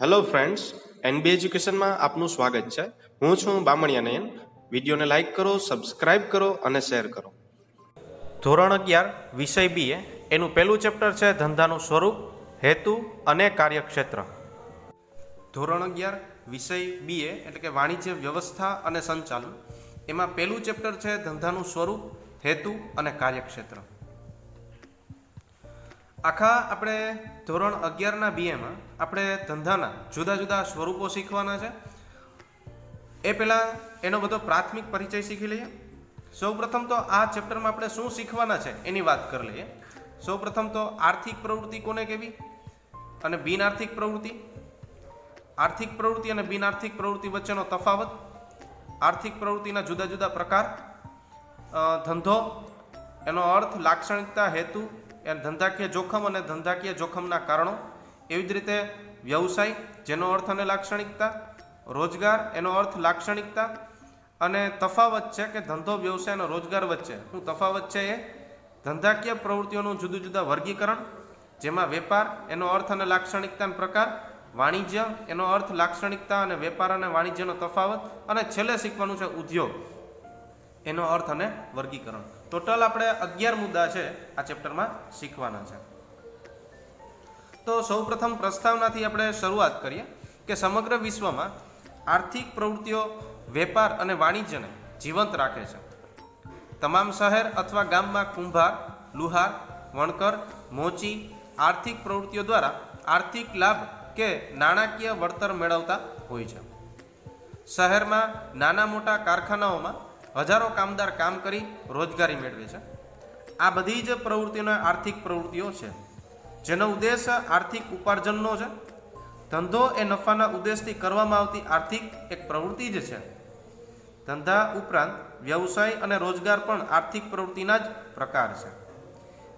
Hello friends, NB એજ્યુકેશનમાં આપનું સ્વાગત છે. હું છું બામણિયા નયન. વિડીયોને લાઇક કરો, સબસ્ક્રાઇબ કરો અને શેર કરો. ધોરણ 11 વિષય બીએ એનું પહેલું ચેપ્ટર છે ધંધાનું સ્વરૂપ, હેતુ અને કાર્યક્ષેત્ર. ધોરણ 11 વિષય બીએ એટલે કે વાણિજ્ય વ્યવસ્થા અને સંચાલન, એમાં પહેલું ચેપ્ટર છે ધંધાનું સ્વરૂપ, હેતુ અને કાર્યક્ષેત્ર. આખા આપણે ધોરણ 11ના બીએમાં આપણે ધંધાના જુદા જુદા સ્વરૂપો શીખવાના છે. એ પહેલાં એનો બધો પ્રાથમિક પરિચય શીખી લઈએ. સૌપ્રથમ તો આ ચેપ્ટરમાં આપણે શું શીખવાના છે એની વાત કરી લઈએ. સૌપ્રથમ તો આર્થિક પ્રવૃત્તિ કોને કહેવી અને બિન આર્થિક પ્રવૃત્તિ, આર્થિક પ્રવૃત્તિ અને બિન આર્થિક પ્રવૃત્તિ વચ્ચેનો તફાવત, આર્થિક પ્રવૃત્તિના જુદા જુદા પ્રકાર, ધંધો એનો અર્થ, લાક્ષણિકતા, હેતુ, ધંધાકીય જોખમ અને ધંધાકીય જોખમના કારણો, એવી જ રીતે વ્યવસાય જેનો અર્થ અને લાક્ષણિકતા, રોજગાર એનો અર્થ, લાક્ષણિકતા અને તફાવત છે કે ધંધો, વ્યવસાય અને રોજગાર વચ્ચે શું તફાવત છે એ ધંધાકીય પ્રવૃત્તિઓનું જુદું જુદા વર્ગીકરણ, જેમાં વેપાર એનો અર્થ અને લાક્ષણિકતા અને પ્રકાર, વાણિજ્ય એનો અર્થ, લાક્ષણિકતા અને વેપાર અને વાણિજ્યનો તફાવત, અને છેલ્લે શીખવાનું છે ઉદ્યોગ એનો અર્થ અને વર્ગીકરણ. ટોટલ આપણે 11 મુદ્દા છે આ ચેપ્ટરમાં શીખવાના છે. તો સૌપ્રથમ પ્રસ્તાવનાથી આપણે શરૂઆત કરીએ કે સમગ્ર વિશ્વમાં આર્થિક પ્રવૃત્તિઓ વેપાર અને વાણિજ્યને જીવંત રાખે છે. તમામ શહેર અથવા ગામમાં કુંભાર, લુહાર, વણકર, મોચી આર્થિક પ્રવૃત્તિઓ દ્વારા આર્થિક લાભ કે નાણાકીય વળતર મેળવતા હોય છે. શહેરમાં નાના મોટા કારખાનાઓમાં હજારો કામદાર કામ કરી રોજગારી મેળવે છે. આ બધી જ પ્રવૃત્તિઓને આર્થિક પ્રવૃત્તિઓ છે, જેનો ઉદ્દેશ આર્થિક ઉપાર્જનનો છે. ધંધો એ નફાના ઉદ્દેશથી કરવામાં આવતી આર્થિક એક પ્રવૃત્તિ જ છે. ધંધા ઉપરાંત વ્યવસાય અને રોજગાર પણ આર્થિક પ્રવૃત્તિના જ પ્રકાર છે.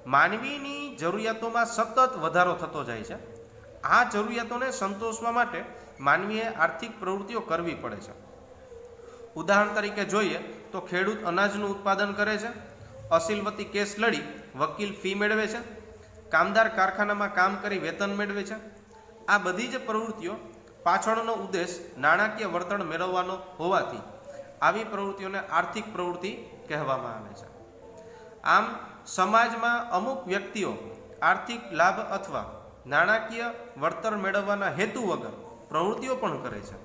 માનવીની જરૂરિયાતોમાં સતત વધારો થતો જાય છે. આ જરૂરિયાતોને સંતોષવા માટે માનવીએ આર્થિક પ્રવૃત્તિઓ કરવી પડે છે. ઉદાહરણ તરીકે જોઈએ તો ખેડૂત અનાજનું ઉત્પાદન કરે છે, અસીલવતી કેસ લડી વકીલ ફી મેળવે છે, કામદાર કારખાનામાં કામ કરી વેતન મેળવે છે. આ બધી જ પ્રવૃત્તિઓ પાછળનો ઉદ્દેશ નાણાકીય વળતર મેળવવાનો હોવાથી આવી પ્રવૃત્તિઓને આર્થિક પ્રવૃત્તિ કહેવામાં આવે છે. આમ સમાજમાં અમુક વ્યક્તિઓ આર્થિક લાભ અથવા નાણાકીય વળતર મેળવવાના હેતુ વગર પ્રવૃત્તિઓ પણ કરે છે,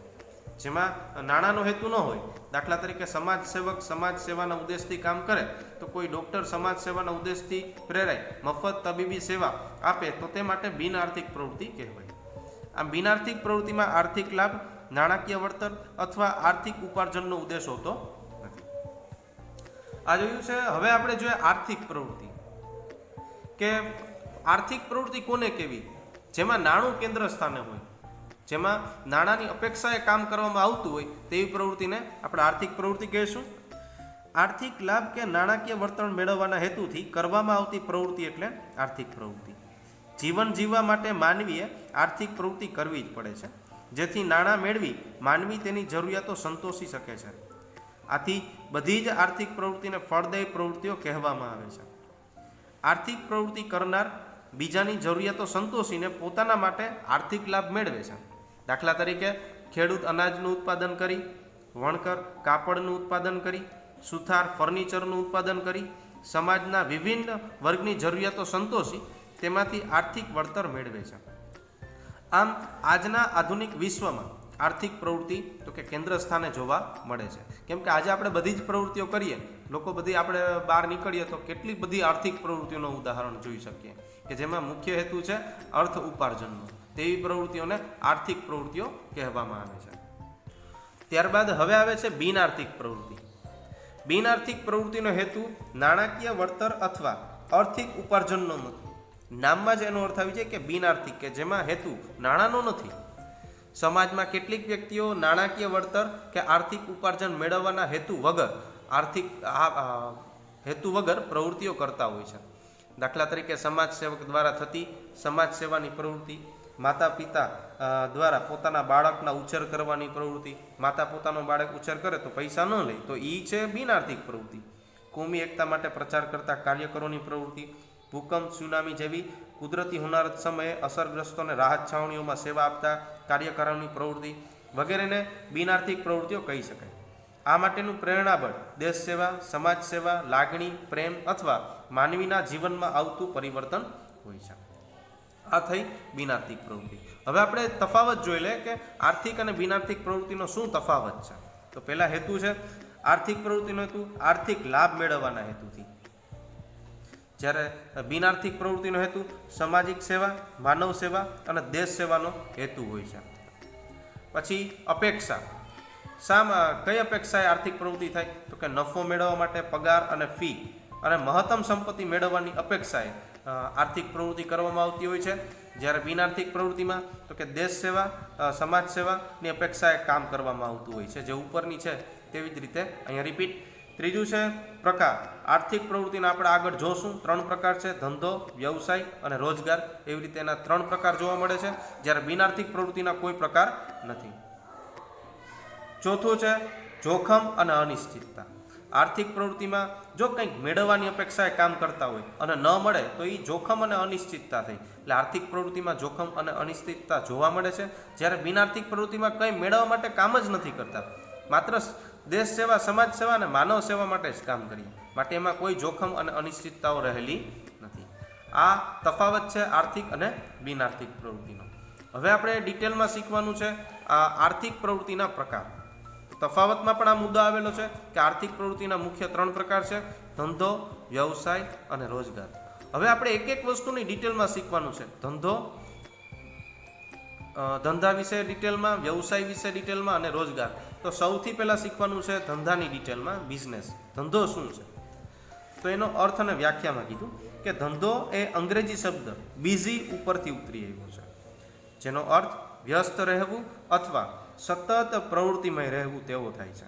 જેમાં નાણાંનો હેતુ ન હોય. દાખલા તરીકે સમાજ સેવક સમાજ સેવાના ઉદ્દેશથી કામ કરે, તો કોઈ ડૉક્ટર સમાજ સેવાના ઉદ્દેશથી પ્રેરાય મફત તબીબી સેવા આપે, તો તે માટે બિન આર્થિક પ્રવૃત્તિ કહેવાય. આમ બિન આર્થિક પ્રવૃત્તિમાં આર્થિક લાભ, નાણાકીય વળતર અથવા આર્થિક ઉપાર્જનનો ઉદ્દેશ હોતો નથી. આ જોયું છે. હવે આપણે જોઈએ આર્થિક પ્રવૃત્તિ, કે આર્થિક પ્રવૃત્તિ કોને કહેવી? જેમાં નાણું કેન્દ્ર સ્થાને હોય, જેમાં નાણાંની અપેક્ષાએ કામ કરવામાં આવતું હોય તેવી પ્રવૃત્તિને આપણે આર્થિક પ્રવૃત્તિ કહીશું. આર્થિક લાભ કે નાણાકીય વળતર મેળવવાના હેતુથી કરવામાં આવતી પ્રવૃત્તિ એટલે આર્થિક પ્રવૃત્તિ. જીવન જીવવા માટે માનવીએ આર્થિક પ્રવૃત્તિ કરવી જ પડે છે, જેથી નાણાં મેળવી માનવી તેની જરૂરિયાતો સંતોષી શકે છે. આથી બધી જ આર્થિક પ્રવૃત્તિને ફળદાયી પ્રવૃત્તિઓ કહેવામાં આવે છે. આર્થિક પ્રવૃત્તિ કરનાર બીજાની જરૂરિયાતો સંતોષીને પોતાના માટે આર્થિક લાભ મેળવે છે. દાખલા તરીકે ખેડૂત અનાજનું ઉત્પાદન કરી, વણકર કાપડનું ઉત્પાદન કરી, સુથાર ફર્નિચરનું ઉત્પાદન કરી સમાજના વિભિન્ન વર્ગની જરૂરિયાતો સંતોષી તેમાંથી આર્થિક વળતર મેળવે છે. આમ આજના આધુનિક વિશ્વમાં આર્થિક પ્રવૃત્તિ તો કે કેન્દ્ર સ્થાને જોવા મળે છે. કેમ કે આજે આપણે બધી જ પ્રવૃત્તિઓ કરીએ, લોકો બધી આપણે બહાર નીકળીએ તો કેટલી બધી આર્થિક પ્રવૃત્તિઓનું ઉદાહરણ જોઈ શકીએ કે જેમાં મુખ્ય હેતુ છે અર્થ ઉપાર્જનનો. તેવી પ્રવૃત્તિઓને આર્થિક પ્રવૃત્તિઓ કહેવામાં આવે છે. ત્યારબાદ હવે આવે છે બિન આર્થિક પ્રવૃત્તિ. બિન આર્થિક પ્રવૃત્તિનો હેતુ નાણાકીય વળતર અથવા આર્થિક ઉપાર્જનનો નથી. નામમાં જ એનો અર્થ આવી જાય કે બિન આર્થિક, કે જેમાં હેતુ નાણાંનો નથી. સમાજમાં કેટલીક વ્યક્તિઓ નાણાકીય વળતર કે આર્થિક ઉપાર્જન મેળવવાના હેતુ વગર પ્રવૃત્તિઓ કરતા હોય છે. દાખલા તરીકે સમાજ સેવક દ્વારા થતી સમાજ સેવાની પ્રવૃત્તિ, માતા પિતા દ્વારા પોતાના બાળકના ઉછેર કરવાની પ્રવૃત્તિ. માતા પોતાનો બાળક ઉછેર કરે તો પૈસા ન લે તો એ છે બિન આર્થિક પ્રવૃત્તિ. કોમી એકતા માટે પ્રચાર કરતા કાર્યકરોની પ્રવૃત્તિ, ભૂકંપ, સુનામી જેવી કુદરતી હોનારત સમયે અસરગ્રસ્તોને રાહત છાવણીઓમાં સેવા આપતા કાર્યકારોની પ્રવૃત્તિ વગેરેને બિનઆર્થિક પ્રવૃત્તિઓ કહી શકાય. આ માટેનું પ્રેરણાબળ દેશ સેવા, સમાજ સેવા, લાગણી, પ્રેમ અથવા માનવીના જીવનમાં આવતું પરિવર્તન હોય છે. આ થઈ બિનઆર્થિક પ્રવૃત્તિ. હવે આપણે તફાવત જોઈ લે કે આર્થિક અને બિનઆર્થિક પ્રવૃત્તિનો શું તફાવત છે. તો પહેલા હેતુ છે આર્થિક પ્રવૃત્તિનો હેતુ આર્થિક લાભ મેળવવાના હેતુથી, જ્યારે બિનઆર્થિક પ્રવૃત્તિનો હેતુ સામાજિક સેવા, માનવ સેવા અને દેશ સેવાનો હેતુ હોય છે. પછી અપેક્ષા. કઈ અપેક્ષાએ આર્થિક પ્રવૃત્તિ થાય? તો કે નફો મેળવવા માટે પગાર અને ફી અને મહત્તમ સંપત્તિ મેળવવાની અપેક્ષાએ આર્થિક પ્રવૃત્તિ કરવામાં આવતી હોય છે. જ્યારે બિનઆર્થિક પ્રવૃત્તિમાં તો કે દેશ સેવા, સમાજ સેવાની અપેક્ષાએ કામ કરવામાં આવતું હોય છે. જે ઉપરની છે તેવી જ રીતે અહીંયા રિપીટ. ત્રીજું છે પ્રકાર. આર્થિક પ્રવૃત્તિના આપણે આગળ જોશું. 3 પ્રકાર છે: ધંધો, વ્યવસાય અને રોજગાર. એવી રીતે એના 3 પ્રકાર જોવા મળે છે, જ્યારે બિનઆર્થિક પ્રવૃત્તિના કોઈ પ્રકાર નથી. ચોથું છે જોખમ અને અનિશ્ચિતતા. આર્થિક પ્રવૃત્તિમાં જો કંઈક મેળવવાની અપેક્ષાએ કામ કરતા હોય અને ન મળે તો એ જોખમ અને અનિશ્ચિતતા થઈ. એટલે આર્થિક પ્રવૃત્તિમાં જોખમ અને અનિશ્ચિતતા જોવા મળે છે, જ્યારે બિનઆર્થિક પ્રવૃત્તિમાં કંઈ મેળવવા માટે કામ જ નથી કરતા, માત્ર દેશ સેવા, સમાજ સેવા અને માનવ સેવા માટે જ કામ કરીએ, માટે એમાં કોઈ જોખમ અને અનિશ્ચિતતાઓ રહેલી નથી. આ તફાવત છે આર્થિક અને બિનઆર્થિક પ્રવૃત્તિનો. હવે આપણે ડિટેલમાં શીખવાનું છે આર્થિક પ્રવૃત્તિના પ્રકાર. તફાવતમાં પણ આ મુદ્દો આવેલો છે કે આર્થિક પ્રવૃત્તિના મુખ્ય 3 પ્રકાર છે: ધંધો, વ્યવસાય અને રોજગાર. હવે આપણે એક એક વસ્તુની ડિટેલમાં શીખવાનું છે. ધંધા વિશે ડિટેલમાં, વ્યવસાય વિશે ડિટેલમાં અને રોજગાર. તો સૌથી પહેલા શીખવાનું છે ધંધાની ડિટેલમાં, બિઝનેસ. ધંધો શું છે? તો એનો અર્થ અને વ્યાખ્યામાં કીધું કે ધંધો એ અંગ્રેજી શબ્દ બિઝી ઉપરથી ઉતરી આવ્યો છે, જેનો અર્થ વ્યસ્ત રહેવું અથવા સતત પ્રવૃત્તિમય રહેવું તેવો થાય છે.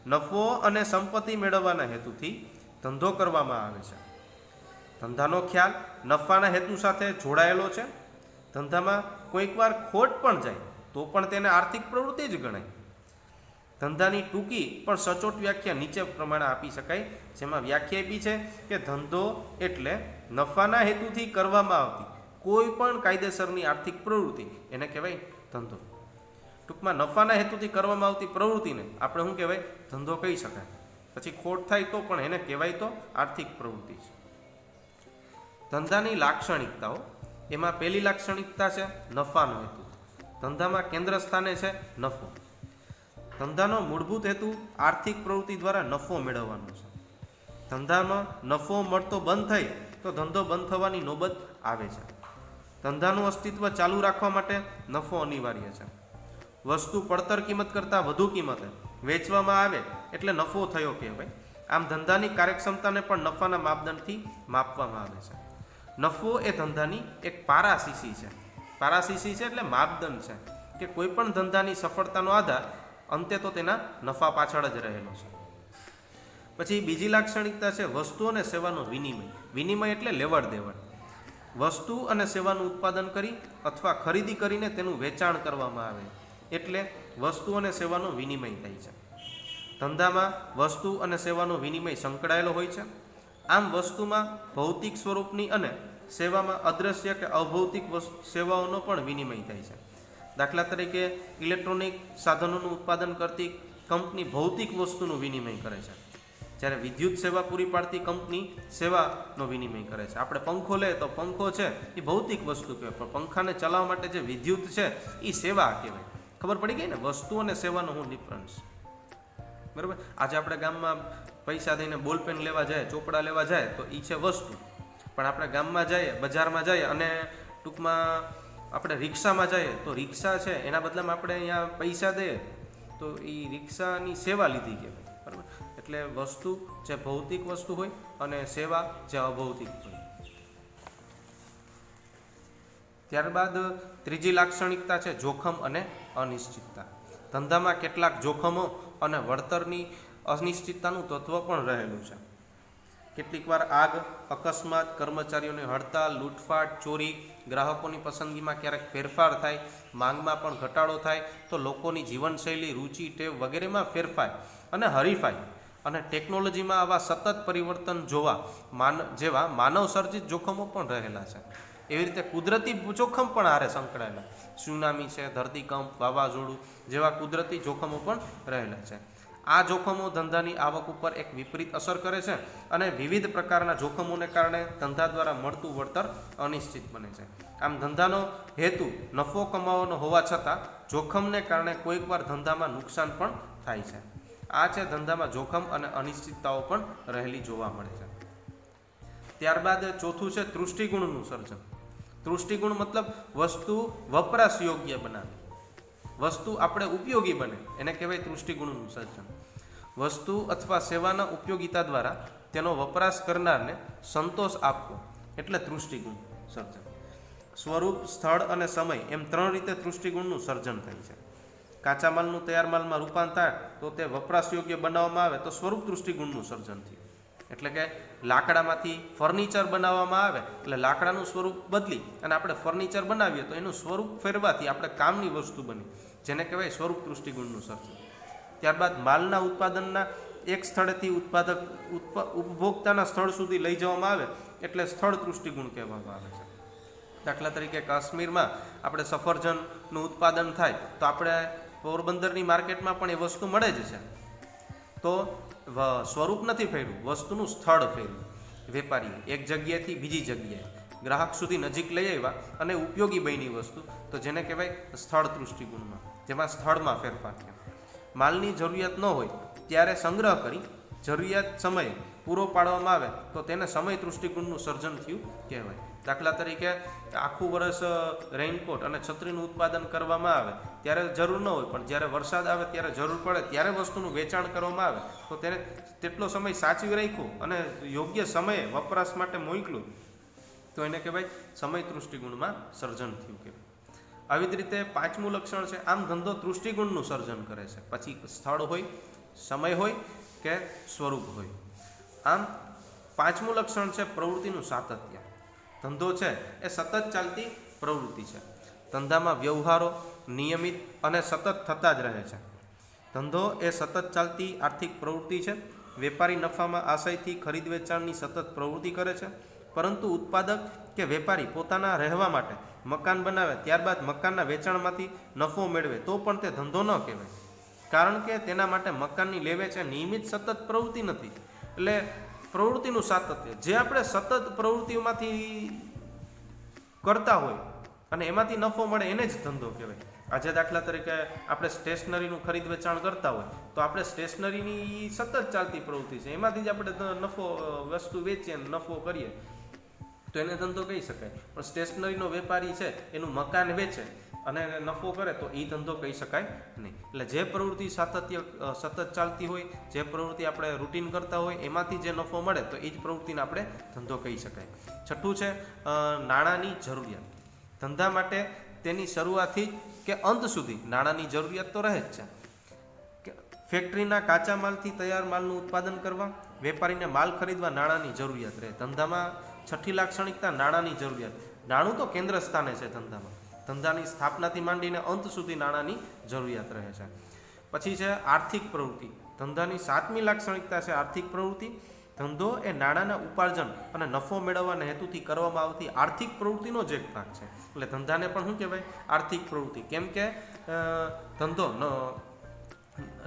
નફો અને સંપત્તિ મેળવવાના હેતુથી ધંધો કરવામાં આવે છે. ધંધાનો ખ્યાલ નફાના હેતુ સાથે જોડાયેલો છે. ધંધામાં કોઈક વાર ખોટ પણ જાય તો પણ તેને આર્થિક પ્રવૃત્તિ જ ગણાય. ધંધાની ટૂંકી પણ સચોટ વ્યાખ્યા નીચે પ્રમાણે આપી શકાય, જેમાં વ્યાખ્યા આપી છે કે ધંધો એટલે નફાના હેતુથી કરવામાં આવતી કોઈ પણ કાયદેસરની આર્થિક પ્રવૃત્તિ, એને કહેવાય ધંધો. ટૂંકમાં નફાના હેતુથી કરવામાં આવતી પ્રવૃત્તિને આપણે શું કહેવાય? ધંધો કહી શકાય. પછી ખોટ થાય તો પણ એને કહેવાય તો આર્થિક પ્રવૃત્તિ છે. ધંધાની લાક્ષણિકતાઓ. એમાં પહેલી લાક્ષણિકતા છે નફાનો હેતુ. ધંધામાં કેન્દ્ર સ્થાને છે નફો. ધંધાનો મૂળભૂત હેતુ આર્થિક પ્રવૃત્તિ દ્વારા નફો મેળવવાનો છે. ધંધામાં નફો મળતો બંધ થાય તો ધંધો બંધ થવાની નોબત આવે છે. ધંધાનું અસ્તિત્વ ચાલુ રાખવા માટે નફો અનિવાર્ય છે. વસ્તુ પડતર કિંમત કરતાં વધુ કિંમતે વેચવામાં આવે એટલે નફો થયો કહેવાય. આમ ધંધાની કાર્યક્ષમતાને પણ નફાના માપદંડથી માપવામાં આવે છે. નફો એ ધંધાની એક પારાશીશી છે. પારાશીશી છે એટલે માપદંડ છે કે કોઈ પણ ધંધાની સફળતાનો આધાર અંતે તો તેના નફા પાછળ જ રહેલો છે. પછી બીજી લાક્ષણિકતા છે વસ્તુ અને સેવાનો વિનિમય. વિનિમય એટલે લેવડ દેવડ. વસ્તુ અને સેવાનું ઉત્પાદન કરી અથવા ખરીદી કરીને તેનું વેચાણ કરવામાં આવે એટલે વસ્તુ અને સેવાનો વિનિમય થાય છે. ધંધામાં વસ્તુ અને સેવાનો વિનિમય સંકળાયેલો હોય છે. આમ વસ્તુમાં ભૌતિક સ્વરૂપની અને સેવામાં અદ્રશ્ય કે અભૌતિક સેવાઓનો પણ વિનિમય થાય છે. દાખલા તરીકે ઇલેક્ટ્રોનિક સાધનોનું ઉત્પાદન કરતી કંપની ભૌતિક વસ્તુનું વિનિમય કરે છે, જ્યારે વિદ્યુત સેવા પૂરી પાડતી કંપની સેવાનો વિનિમય કરે છે. આપણે પંખો લે તો પંખો છે એ ભૌતિક વસ્તુ કહેવાય, પણ પંખાને ચલાવવા માટે જે વિદ્યુત છે એ સેવા કહેવાય. ખબર પડી ગઈ ને વસ્તુ અને સેવાનો શું ડિફરન્સ? બરાબર. આજે આપણે ગામમાં પૈસા દઈને બોલપેન લેવા જાય, ચોપડા લેવા જાય તો એ છે વસ્તુ, પણ આપણે ગામમાં જઈએ, બજારમાં જઈએ અને ટૂંકમાં આપણે રિક્ષામાં જઈએ તો રિક્ષા છે એના બદલામાં આપણે અહીંયા પૈસા દઈએ તો એ રિક્ષાની સેવા લીધી કહેવાય. બરાબર. એટલે વસ્તુ જે ભૌતિક વસ્તુ હોય અને સેવા જે અભૌતિક હોય. ત્યારબાદ ત્રીજી લાક્ષણિકતા છે જોખમ અને અનિશ્ચિતતા. ધંધામાં કેટલાક જોખમો અને વળતરની અનિશ્ચિતતાનું તત્વ પણ રહેલું છે. કેટલીક વાર આગ, અકસ્માત, કર્મચારીઓની હડતાલ, લૂંટફાટ, ચોરી, ગ્રાહકોની પસંદગીમાં ક્યારેક ફેરફાર થાય, માંગમાં પણ ઘટાડો થાય તો લોકોની જીવનશૈલી, રૂચિ, ટેવ વગેરેમાં ફેરફાર અને હરીફાઈ અને ટેકનોલોજીમાં આવા સતત પરિવર્તન જેવા માનવ સર્જિત જોખમો પણ રહેલા છે. એવી રીતે કુદરતી જોખમ પણ હારે સંકળાયેલા, સુનામી છે, ધરતીકંપ, વાવાઝોડું જેવા કુદરતી જોખમો પણ રહેલા છે. આ જોખમો ધંધાની આવક ઉપર એક વિપરીત અસર કરે છે અને વિવિધ પ્રકારના જોખમોને કારણે ધંધા દ્વારા મળતું વળતર અનિશ્ચિત બને છે. આમ ધંધાનો હેતુ નફો કમાવાનો હોવા છતાં જોખમને કારણે કોઈકવાર ધંધામાં નુકસાન પણ થાય છે. આ છે ધંધામાં જોખમ અને અનિશ્ચિતતાઓ પણ રહેલી જોવા મળે છે. ત્યારબાદ ચોથું છે તૃષ્ટિગુણનું સર્જન. તૃષ્ટિગુણ મતલબ વસ્તુ વપરાશ યોગ્ય બનાવે, વસ્તુ આપણે ઉપયોગી બને, એને કહેવાય તૃષ્ટિગુણનું સર્જન. વસ્તુ અથવા સેવાના ઉપયોગિતા દ્વારા તેનો વપરાશ કરનારને સંતોષ આપવો એટલે તૃષ્ટિગુણ સર્જન. સ્વરૂપ, સ્થળ અને સમય એમ 3 રીતે તૃષ્ટિગુણનું સર્જન થાય છે. કાચા માલનું તૈયાર માલમાં રૂપાંતર થાય તો તે વપરાશ યોગ્ય બનાવવામાં આવે તો સ્વરૂપ તૃષ્ટિગુણનું સર્જન થયું. એટલે કે લાકડામાંથી ફર્નિચર બનાવવામાં આવે એટલે લાકડાનું સ્વરૂપ બદલી અને આપણે ફર્નિચર બનાવીએ તો એનું સ્વરૂપ ફેરવાથી આપણે કામની વસ્તુ બની, જેને કહેવાય સ્વરૂપ તૃષ્ટિગુણનું સર્જન. ત્યારબાદ માલના ઉત્પાદનના એક સ્થળેથી ઉપભોક્તાના સ્થળ સુધી લઈ જવામાં આવે એટલે સ્થળ તૃષ્ટિગુણ કહેવામાં આવે છે. દાખલા તરીકે કાશ્મીરમાં આપણે સફરજનનું ઉત્પાદન થાય તો આપણે પોરબંદરની માર્કેટમાં પણ એ વસ્તુ મળે જ છે. તો સ્વરૂપ નથી ફેરવું, વસ્તુનું સ્થળ ફેરવું. વેપારીએ એક જગ્યાએથી બીજી જગ્યાએ ગ્રાહક સુધી નજીક લઈ આવ્યા અને ઉપયોગી બની વસ્તુ, તો જેને કહેવાય સ્થળ તૃષ્ટિગુણમાં, જેમાં સ્થળમાં ફેરફાર થયો. માલની જરૂરિયાત ન હોય ત્યારે સંગ્રહ કરી જરૂરિયાત સમયે પૂરો પાડવામાં આવે તો તેને સમય તૃષ્ટિગુણનું સર્જન થયું કહેવાય. દાખલા તરીકે આખું વર્ષ રેઇનકોટ અને છત્રીનું ઉત્પાદન કરવામાં આવે ત્યારે જરૂર ન હોય, પણ જ્યારે વરસાદ આવે ત્યારે જરૂર પડે ત્યારે વસ્તુનું વેચાણ કરવામાં આવે તો તેને તેટલો સમય સાચવી રાખ્યું અને યોગ્ય સમયે વપરાશ માટે મોકલું તો એને કહેવાય સમય તૃષ્ટિગુણમાં સર્જન થયું કહેવાય. આવી જ રીતે 5મું લક્ષણ છે, આમ ધંધો તૃષ્ટિગુણનું સર્જન કરે છે. પછી સ્થળ હોય, સમય હોય કે સ્વરૂપ હોય. આમ 5મું લક્ષણ છે પ્રવૃત્તિનું સાતત્ય. ધંધો છે એ સતત ચાલતી પ્રવૃત્તિ છે. ધંધામાં વ્યવહારો નિયમિત અને સતત થતા જ રહે છે. ધંધો એ સતત ચાલતી આર્થિક પ્રવૃત્તિ છે. વેપારી નફામાં આશયથી ખરીદ વેચાણની સતત પ્રવૃત્તિ કરે છે, પરંતુ ઉત્પાદક કે વેપારી પોતાના રહેવા માટે મકાન બનાવે ત્યારબાદ મકાનના વેચાણમાંથી નફો મેળવે તો પણ તે ધંધો ન કહેવાય, કારણ કે તેના માટે મકાનની લે વેચ એ નિયમિત સતત પ્રવૃત્તિ નથી. એટલે પ્રવૃત્તિનું સાતત્ય, જે આપણે સતત પ્રવૃત્તિઓમાંથી કરતા હોય અને એમાંથી નફો મળે એને જ ધંધો કહેવાય. આજે દાખલા તરીકે આપણે સ્ટેશનરીનું ખરીદ વેચાણ કરતા હોય તો આપણે સ્ટેશનરીની સતત ચાલતી પ્રવૃત્તિ છે, એમાંથી જ આપણે નફો વસ્તુ વેચીએ નફો કરીએ તો એને ધંધો કહી શકાય. પણ સ્ટેશનરીનો વેપારી છે એનું મકાન વેચે અને નફો કરે તો એ ધંધો કહી શકાય નહીં. એટલે જે પ્રવૃત્તિ સતત ચાલતી હોય, જે પ્રવૃત્તિ આપણે રૂટીન કરતા હોય એમાંથી જે નફો મળે તો એ જ પ્રવૃત્તિને આપણે ધંધો કહી શકાય. છઠ્ઠું છે નાણાંની જરૂરિયાત. ધંધા માટે તેની શરૂઆતથી કે અંત સુધી નાણાંની જરૂરિયાત તો રહે જ છે. ફેક્ટરીના કાચા માલથી તૈયાર માલનું ઉત્પાદન કરવા, વેપારીને માલ ખરીદવા નાણાંની જરૂરિયાત રહે. ધંધામાં છઠ્ઠી લાક્ષણિકતા નાણાંની જરૂરિયાત. નાણું તો કેન્દ્ર સ્થાને છે ધંધામાં. ધંધાની સ્થાપનાથી માંડીને અંત સુધી નાણાંની જરૂરિયાત રહે છે. પછી છે આર્થિક પ્રવૃત્તિ. ધંધાની 7મી લાક્ષણિકતા છે આર્થિક પ્રવૃત્તિ. ધંધો એ નાણાંના ઉપાર્જન અને નફો મેળવવાના હેતુથી કરવામાં આવતી આર્થિક પ્રવૃત્તિનો જ એક ભાગ છે. એટલે ધંધાને પણ શું કહેવાય? આર્થિક પ્રવૃત્તિ. કેમ કે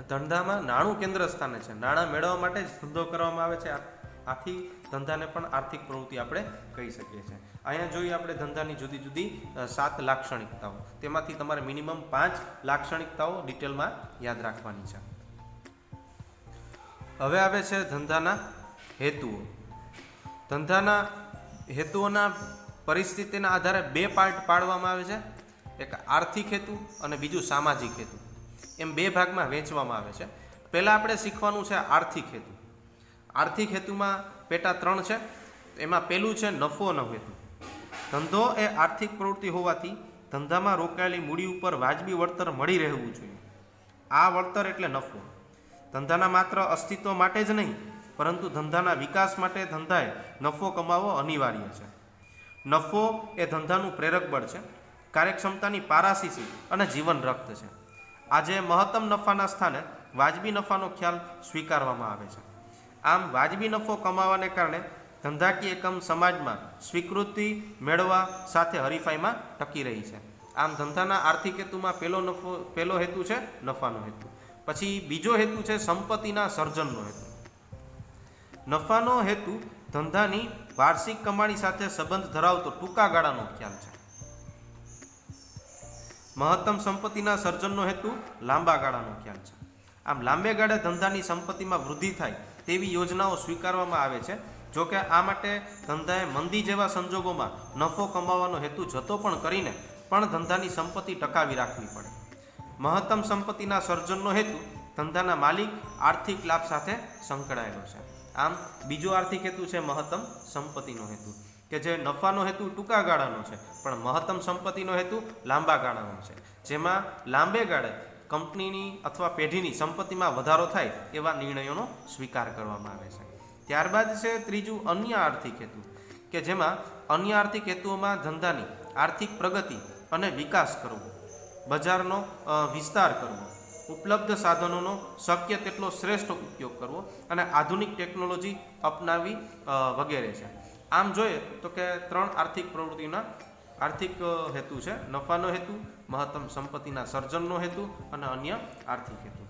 ધંધામાં નાણું કેન્દ્ર સ્થાને છે, નાણાં મેળવવા માટે જ ધંધો કરવામાં આવે છે. આથી ધંધાને પણ આર્થિક પ્રવૃત્તિ આપણે કહી શકીએ છીએ. અહીંયા જોઈએ આપણે ધંધાની જુદી જુદી 7 લાક્ષણિકતાઓ, તેમાંથી તમારે મિનિમમ 5 લાક્ષણિકતાઓ ડિટેલમાં યાદ રાખવાની છે. હવે આવે છે ધંધાના હેતુઓ. ધંધાના હેતુઓના પરિસ્થિતિના આધારે 2 પાર્ટ પાડવામાં આવે છે. એક આર્થિક હેતુ અને બીજું સામાજિક હેતુ. એમ 2 ભાગમાં વહેંચવામાં આવે છે. પહેલાં આપણે શીખવાનું છે આર્થિક હેતુ. આર્થિક હેતુમાં પેટા 3 છે. એમાં પહેલું છે નફોનો હેતુ. ધંધો એ આર્થિક પ્રવૃત્તિ હોવાથી ધંધામાં રોકાયેલી મૂડી ઉપર વાજબી વળતર મળી રહેવું જોઈએ. આ વળતર એટલે નફો. ધંધાના માત્ર અસ્તિત્વ માટે જ નહીં, પરંતુ ધંધાના વિકાસ માટે ધંધાએ નફો કમાવવો અનિવાર્ય છે. નફો એ ધંધાનું પ્રેરક બળ છે, કાર્યક્ષમતાની પારાશીસી અને જીવન રક્ત છે. આજે મહત્તમ નફાના સ્થાને વાજબી નફાનો ખ્યાલ સ્વીકારવામાં આવે છે. આમ વાજબી નફો કમાવાને કારણે ધંધાકીય એકમ સમાજમાં સ્વીકૃતિ મેળવવા સાથે હરીફાઈમાં ટકી રહી છે. આમ ધંધાના આર્થિક હેતુમાં પહેલો હેતુ છે નફાનો હેતુ. પછી બીજો હેતુ છે સંપત્તિના સર્જનનો હેતુ. નફાનો હેતુ ધંધાની વાર્ષિક કમાણી સાથે સંબંધ ધરાવતો ટૂંકા ગાળાનો ખ્યાલ છે. મહત્તમ સંપત્તિના સર્જનનો હેતુ લાંબા ગાળાનો ખ્યાલ છે. આમ લાંબે ગાળે ધંધાની સંપત્તિમાં વૃદ્ધિ થાય તેવી યોજનાઓ સ્વીકારવામાં આવે છે. જોકે આ માટે ધંધાએ મંદી જેવા સંજોગોમાં નફો કમાવાનો હેતુ જતો પણ કરીને પણ ધંધાની સંપત્તિ ટકાવી રાખવી પડે. મહત્તમ સંપત્તિના સર્જનનો હેતુ ધંધાના માલિક આર્થિક લાભ સાથે સંકળાયેલો છે. આમ બીજો આર્થિક હેતુ છે મહત્તમ સંપત્તિનો હેતુ, કે જે નફાનો હેતુ ટૂંકા ગાળાનો છે પણ મહત્તમ સંપત્તિનો હેતુ લાંબા ગાળાનો છે, જેમાં લાંબે ગાળે કંપનીની અથવા પેઢીની સંપત્તિમાં વધારો થાય એવા નિર્ણયોનો સ્વીકાર કરવામાં આવે છે. ત્યારબાદ છે ત્રીજું અન્ય આર્થિક હેતુ, કે જેમાં અન્ય આર્થિક હેતુઓમાં ધંધાની આર્થિક પ્રગતિ અને વિકાસ કરવો, બજારનો વિસ્તાર કરવો, ઉપલબ્ધ સાધનોનો શક્ય તેટલો શ્રેષ્ઠ ઉપયોગ કરવો અને આધુનિક ટેકનોલોજી અપનાવી વગેરે છે. આમ જોઈએ તો કે 3 આર્થિક પ્રવૃત્તિના આર્થિક હેતુ છે: નફાનો હેતુ, મહત્તમ સંપત્તિના સર્જનનો હેતુ અને અન્ય આર્થિક હેતુ.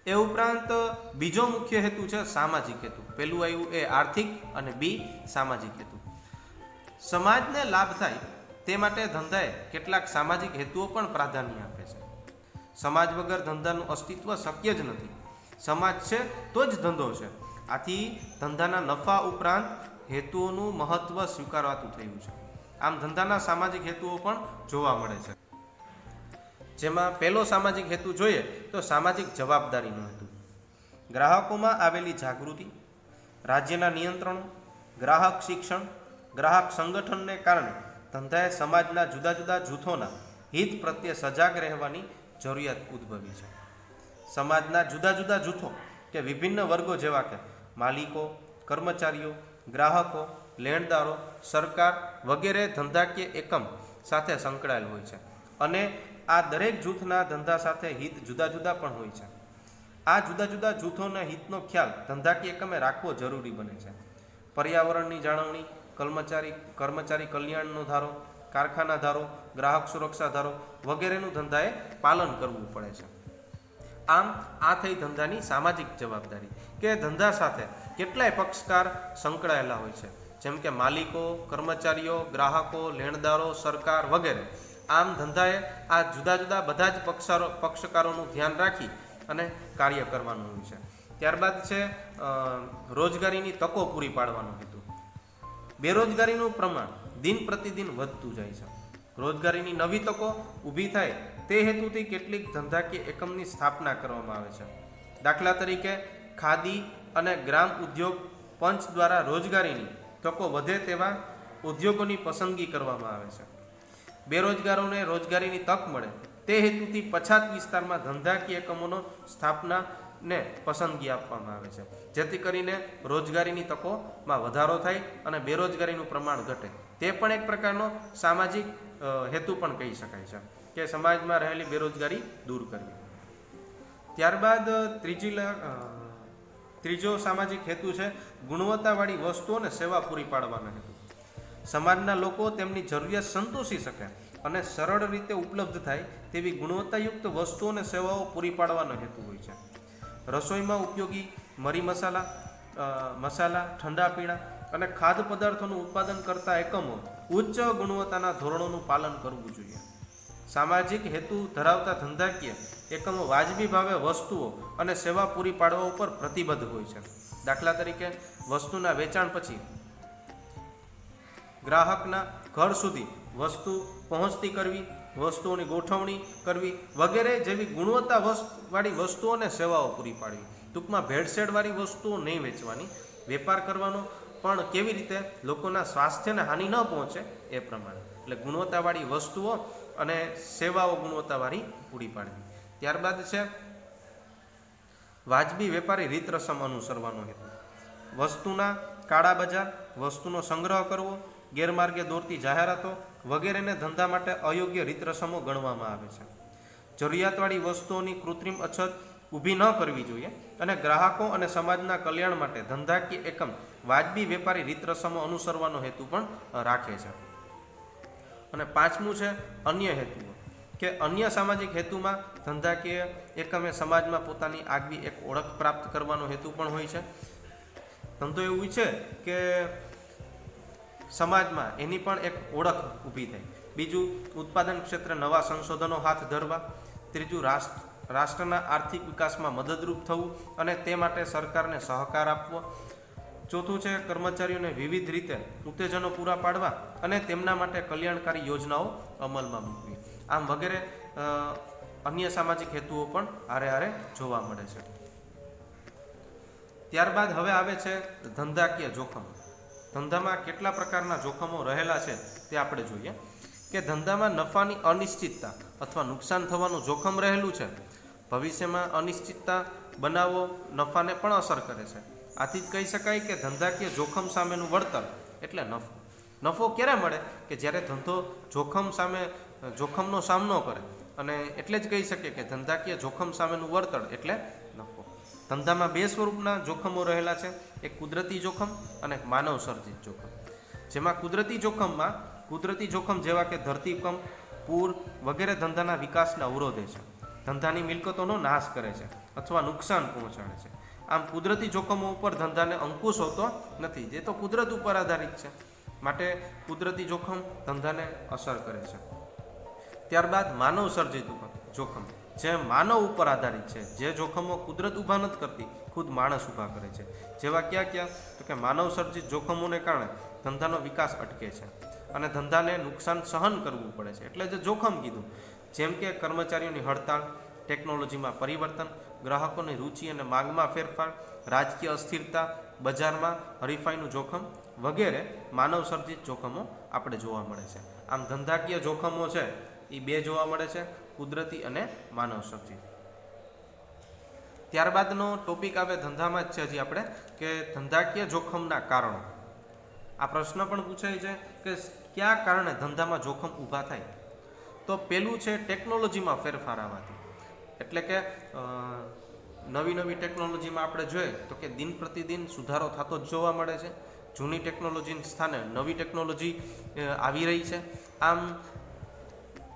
એ ઉપરાંત બીજો મુખ્ય હેતુ છે સામાજિક હેતુ. પહેલું આવ્યું એ આર્થિક અને બી સામાજિક હેતુ. સમાજને લાભ થાય તે માટે ધંધાએ કેટલાક સામાજિક હેતુઓ પણ પ્રાધાન્ય આપે છે. સમાજ વગર ધંધાનું અસ્તિત્વ શક્ય જ નથી. સમાજ છે તો જ ધંધો છે. આથી ધંધાના નફા ઉપરાંત હેતુઓનું મહત્વ સ્વીકારવાતું થયું છે. આમ ધંધાના સામાજિક હેતુઓ પણ જોવા મળે છે. જેમાં પહેલો સામાજિક હેતુ જોઈએ તો સામાજિક જવાબદારીનો હેતુ. ગ્રાહકોમાં આવેલી જાગૃતિ, રાજ્યના નિયંત્રણો, ગ્રાહક શિક્ષણ, ગ્રાહક સંગઠનને કારણે ધંધાએ સમાજના જુદા જુદા જૂથોના હિત પ્રત્યે સજાગ રહેવાની જરૂરિયાત ઉદ્ભવી છે. સમાજના જુદા જુદા જૂથો કે વિભિન્ન વર્ગો જેવા કે માલિકો, કર્મચારીઓ, ગ્રાહકો, લેણદારો, સરકાર વગેરે ધંધાકીય એકમ સાથે સંકળાયેલ હોય છે અને આ દરેક જૂથના ધંધા સાથે હિત જુદા જુદા પણ હોય છે. આ જુદા જુદા જૂથોના હિતનો ખ્યાલ ધંધાકીય એકમે રાખવો જરૂરી બને છે. પર્યાવરણની જાળવણી, કર્મચારી કલ્યાણનો ધારો, કારખાના ધારો, ગ્રાહક સુરક્ષા ધારો વગેરેનું ધંધાએ પાલન કરવું પડે છે. આમ આ થઈ ધંધાની સામાજિક જવાબદારી, કે ધંધા સાથે કેટલાય પક્ષકાર સંકળાયેલા હોય છે, જેમ કે માલિકો, કર્મચારીઓ, ગ્રાહકો, લેણદારો, સરકાર વગેરે. આમ ધંધાએ આ જુદા જુદા બધા જ પક્ષકારોનું ધ્યાન રાખી અને કાર્ય કરવાનું હોય છે. ત્યારબાદ છે રોજગારીની તકો પૂરી પાડવાનો હેતુ. બેરોજગારીનું પ્રમાણ દિન પ્રતિદિન વધતું જાય છે. રોજગારીની નવી તકો ઊભી થાય તે હેતુથી કેટલીક ધંધાકીય એકમની સ્થાપના કરવામાં આવે છે. દાખલા તરીકે ખાદી અને ગ્રામ ઉદ્યોગ પંચ દ્વારા રોજગારીની તકો વધે તેવા ઉદ્યોગોની પસંદગી કરવામાં આવે છે. બેરોજગારોને રોજગારીની તક મળે તે હેતુથી પછાત વિસ્તારમાં ધંધાકીય એકમોનો સ્થાપનાને પસંદગી આપવામાં આવે છે, જેથી કરીને રોજગારીની તકોમાં વધારો થાય અને બેરોજગારીનું પ્રમાણ ઘટે. તે પણ એક પ્રકારનો સામાજિક હેતુ પણ કહી શકાય છે, કે સમાજમાં રહેલી બેરોજગારી દૂર કરવી. ત્યારબાદ ત્રીજો સામાજિક હેતુ છે ગુણવત્તાવાળી વસ્તુઓ અને સેવા પૂરી પાડવાનો હેતુ. સમાજના લોકો તેમની જરૂરિયાત સંતોષી શકે અને સરળ રીતે ઉપલબ્ધ થાય તેવી ગુણવત્તાયુક્ત વસ્તુઓ અને સેવાઓ પૂરી પાડવાનો હેતુ હોય છે. રસોઈમાં ઉપયોગી મરી મસાલા, ઠંડા પીણા અને ખાદ્ય પદાર્થોનું ઉત્પાદન કરતા એકમો ઉચ્ચ ગુણવત્તાના ધોરણોનું પાલન કરવું જોઈએ. સામાજિક હેતુ ધરાવતા ધંધાકીય એકમો વાજબી ભાવે વસ્તુઓ અને સેવા પૂરી પાડવા ઉપર પ્રતિબદ્ધ હોય છે. દાખલા તરીકે વસ્તુના વેચાણ પછી ગ્રાહકના ઘર સુધી વસ્તુ પહોંચતી કરવી, વસ્તુઓની ગોઠવણી કરવી વગેરે જેવી ગુણવત્તાવાળી વસ્તુઓ અને સેવાઓ પૂરી પાડવી. ટૂંકમાં ભેળસેળવાળી વસ્તુઓ નહીં વેચવાની. વેપાર કરવાનો પણ કેવી રીતે લોકોના સ્વાસ્થ્યને હાનિ ન પહોંચે એ પ્રમાણે. એટલે ગુણવત્તાવાળી વસ્તુઓ અને સેવાઓ ગુણવત્તાવાળી પૂરી પાડવી. ત્યારબાદ છે વાજબી વેપારી રીત રસમ અનુસરવાનો હેતુ. વસ્તુના કાળા બજાર, વસ્તુનો સંગ્રહ કરવો, ગેરમાર્ગે દોરતી જાહેરાતો વગેરેને ધંધા માટે અયોગ્ય રીત રસમો ગણવામાં આવે છે. જરૂરિયાતવાળી વસ્તુઓની કૃત્રિમ અછત ઊભી ન કરવી જોઈએ અને ગ્રાહકો અને સમાજના કલ્યાણ માટે ધંધાકીય એકમ વાજબી વેપારી રીત રસમો અનુસરવાનો હેતુ પણ રાખે છે. અને પાંચમું છે અન્ય હેતુઓ, કે અન્ય સામાજિક હેતુમાં ધંધાકીય એકમે સમાજમાં પોતાની આગવી એક ઓળખ પ્રાપ્ત કરવાનો હેતુ પણ હોય છે. ધંધો એવું છે કે સમાજમાં એની પણ એક ઓળખ ઊભી થાય. બીજું, ઉત્પાદન ક્ષેત્રે નવા સંશોધનો હાથ ધરવા. ત્રીજું, રાષ્ટ્રના આર્થિક વિકાસમાં મદદરૂપ થવું અને તે માટે સરકારને સહકાર આપવો. ચોથું છે કર્મચારીઓને વિવિધ રીતે ઉત્તેજનો પૂરા પાડવા અને તેમના માટે કલ્યાણકારી યોજનાઓ અમલમાં મૂકવી. આમ વગેરે અન્ય સામાજિક હેતુઓ પણ હારે જોવા મળે છે. ત્યારબાદ હવે આવે છે ધંધાકીય જોખમ. ધંધામાં કેટલા પ્રકારના જોખમો રહેલા છે તે આપણે જોઈએ. કે ધંધામાં નફાની અનિશ્ચિતતા અથવા નુકસાન થવાનું જોખમ રહેલું છે. ભવિષ્યમાં અનિશ્ચિતતા બનાવો નફાને પણ અસર કરે છે. આથી જ કહી શકાય કે ધંધાકીય જોખમ સામેનું વળતર એટલે નફો. નફો ક્યારે મળે? કે જ્યારે ધંધો જોખમનો સામનો કરે, અને એટલે જ કહી શકીએ કે ધંધાકીય જોખમ સામેનું વળતર એટલે નફો. ધંધામાં બે સ્વરૂપના જોખમો રહેલા છે, એક કુદરતી જોખમ અને એક માનવ સર્જિત જોખમ. જેમાં કુદરતી જોખમ જેવા કે ધરતીકંપ, પૂર વગેરે ધંધાના વિકાસને અવરોધે છે, ધંધાની મિલકતોનો નાશ કરે છે અથવા નુકસાન પહોંચાડે છે. આમ કુદરતી જોખમો ઉપર ધંધાને અંકુશ હોતો નથી, જે તો કુદરત ઉપર આધારિત છે, માટે કુદરતી જોખમ ધંધાને અસર કરે છે. ત્યારબાદ માનવ સર્જિત જોખમ, જે માનવ ઉપર આધારિત છે, જે જોખમો કુદરત ઊભા નથી કરતી, ખુદ માણસ ઊભા કરે છે. જેવા ક્યાં? તો કે માનવ સર્જિત જોખમોને કારણે ધંધાનો વિકાસ અટકે છે અને ધંધાને નુકસાન સહન કરવું પડે છે, એટલે જે જોખમ કીધું. જેમ કે કર્મચારીઓની હડતાળ, ટેકનોલોજીમાં પરિવર્તન, ગ્રાહકોની રુચિ અને માંગમાં ફેરફાર, રાજકીય અસ્થિરતા, બજારમાં હરીફાઈનું જોખમ વગેરે માનવ સર્જિત જોખમો આપણે જોવા મળે છે. આમ ધંધાકીય જોખમો છે એ બે જોવા મળે છે, કુદરતી અને માનવ સર્જિત. ત્યારબાદનો ટોપિક આવે ધંધામાં જ છે હજી આપણે, કે ધંધાકીય જોખમના કારણો. આ પ્રશ્ન પણ પૂછાય છે કે કયા કારણે ધંધામાં જોખમ ઊભા થાય? તો પહેલું છે ટેકનોલોજીમાં ફેરફાર આવવાથી. એટલે કે નવી ટેકનોલોજીમાં આપણે જોઈએ તો કે દિન પ્રતિદિન સુધારો થતો જ જોવા મળે છે. જૂની ટેકનોલોજીના સ્થાને નવી ટેકનોલોજી આવી રહી છે. આમ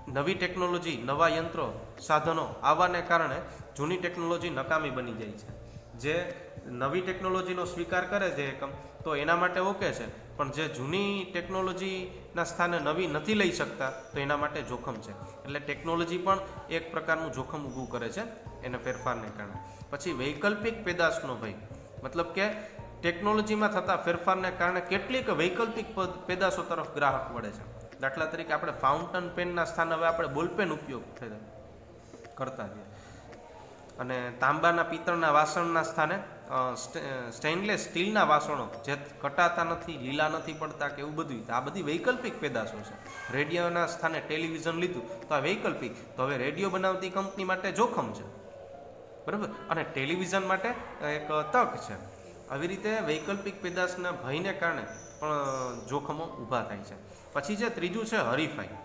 નવી ટેકનોલોજી, નવા યંત્રો, સાધનો આવવાને કારણે જૂની ટેકનોલોજી નકામી બની જાય છે. જે નવી ટેકનોલોજીનો સ્વીકાર કરે છે એકમ, તો એના માટે ઓકે છે, પણ જે જૂની ટેકનોલોજીના સ્થાને નવી નથી લઈ શકતા, તો એના માટે જોખમ છે. એટલે ટેકનોલોજી પણ એક પ્રકારનું જોખમ ઊભું કરે છે એને ફેરફારને કારણે. પછી વૈકલ્પિક પેદાશનો ભય, મતલબ કે ટેકનોલોજીમાં થતા ફેરફારને કારણે કેટલીક વૈકલ્પિક પેદાશો તરફ ગ્રાહક વળે છે. દાખલા તરીકે આપણે ફાઉન્ટન પેનના સ્થાને હવે આપણે બોલપેન ઉપયોગ કરતા છીએ, અને તાંબાના પિત્તળના વાસણના સ્થાને સ્ટેનલેસ સ્ટીલના વાસણો, જે કટાતા નથી, લીલા નથી પડતા કે એવું બધું. આ બધી વૈકલ્પિક પેદાશો છે. રેડિયોના સ્થાને ટેલિવિઝન લીધું તો આ વૈકલ્પિક. તો હવે રેડિયો બનાવતી કંપની માટે જોખમ છે, બરાબર, અને ટેલિવિઝન માટે એક તક છે. આવી રીતે વૈકલ્પિક પેદાશના ભયને કારણે પણ જોખમો ઊભા થાય છે. પછી જે ત્રીજું છે હરીફાઈ.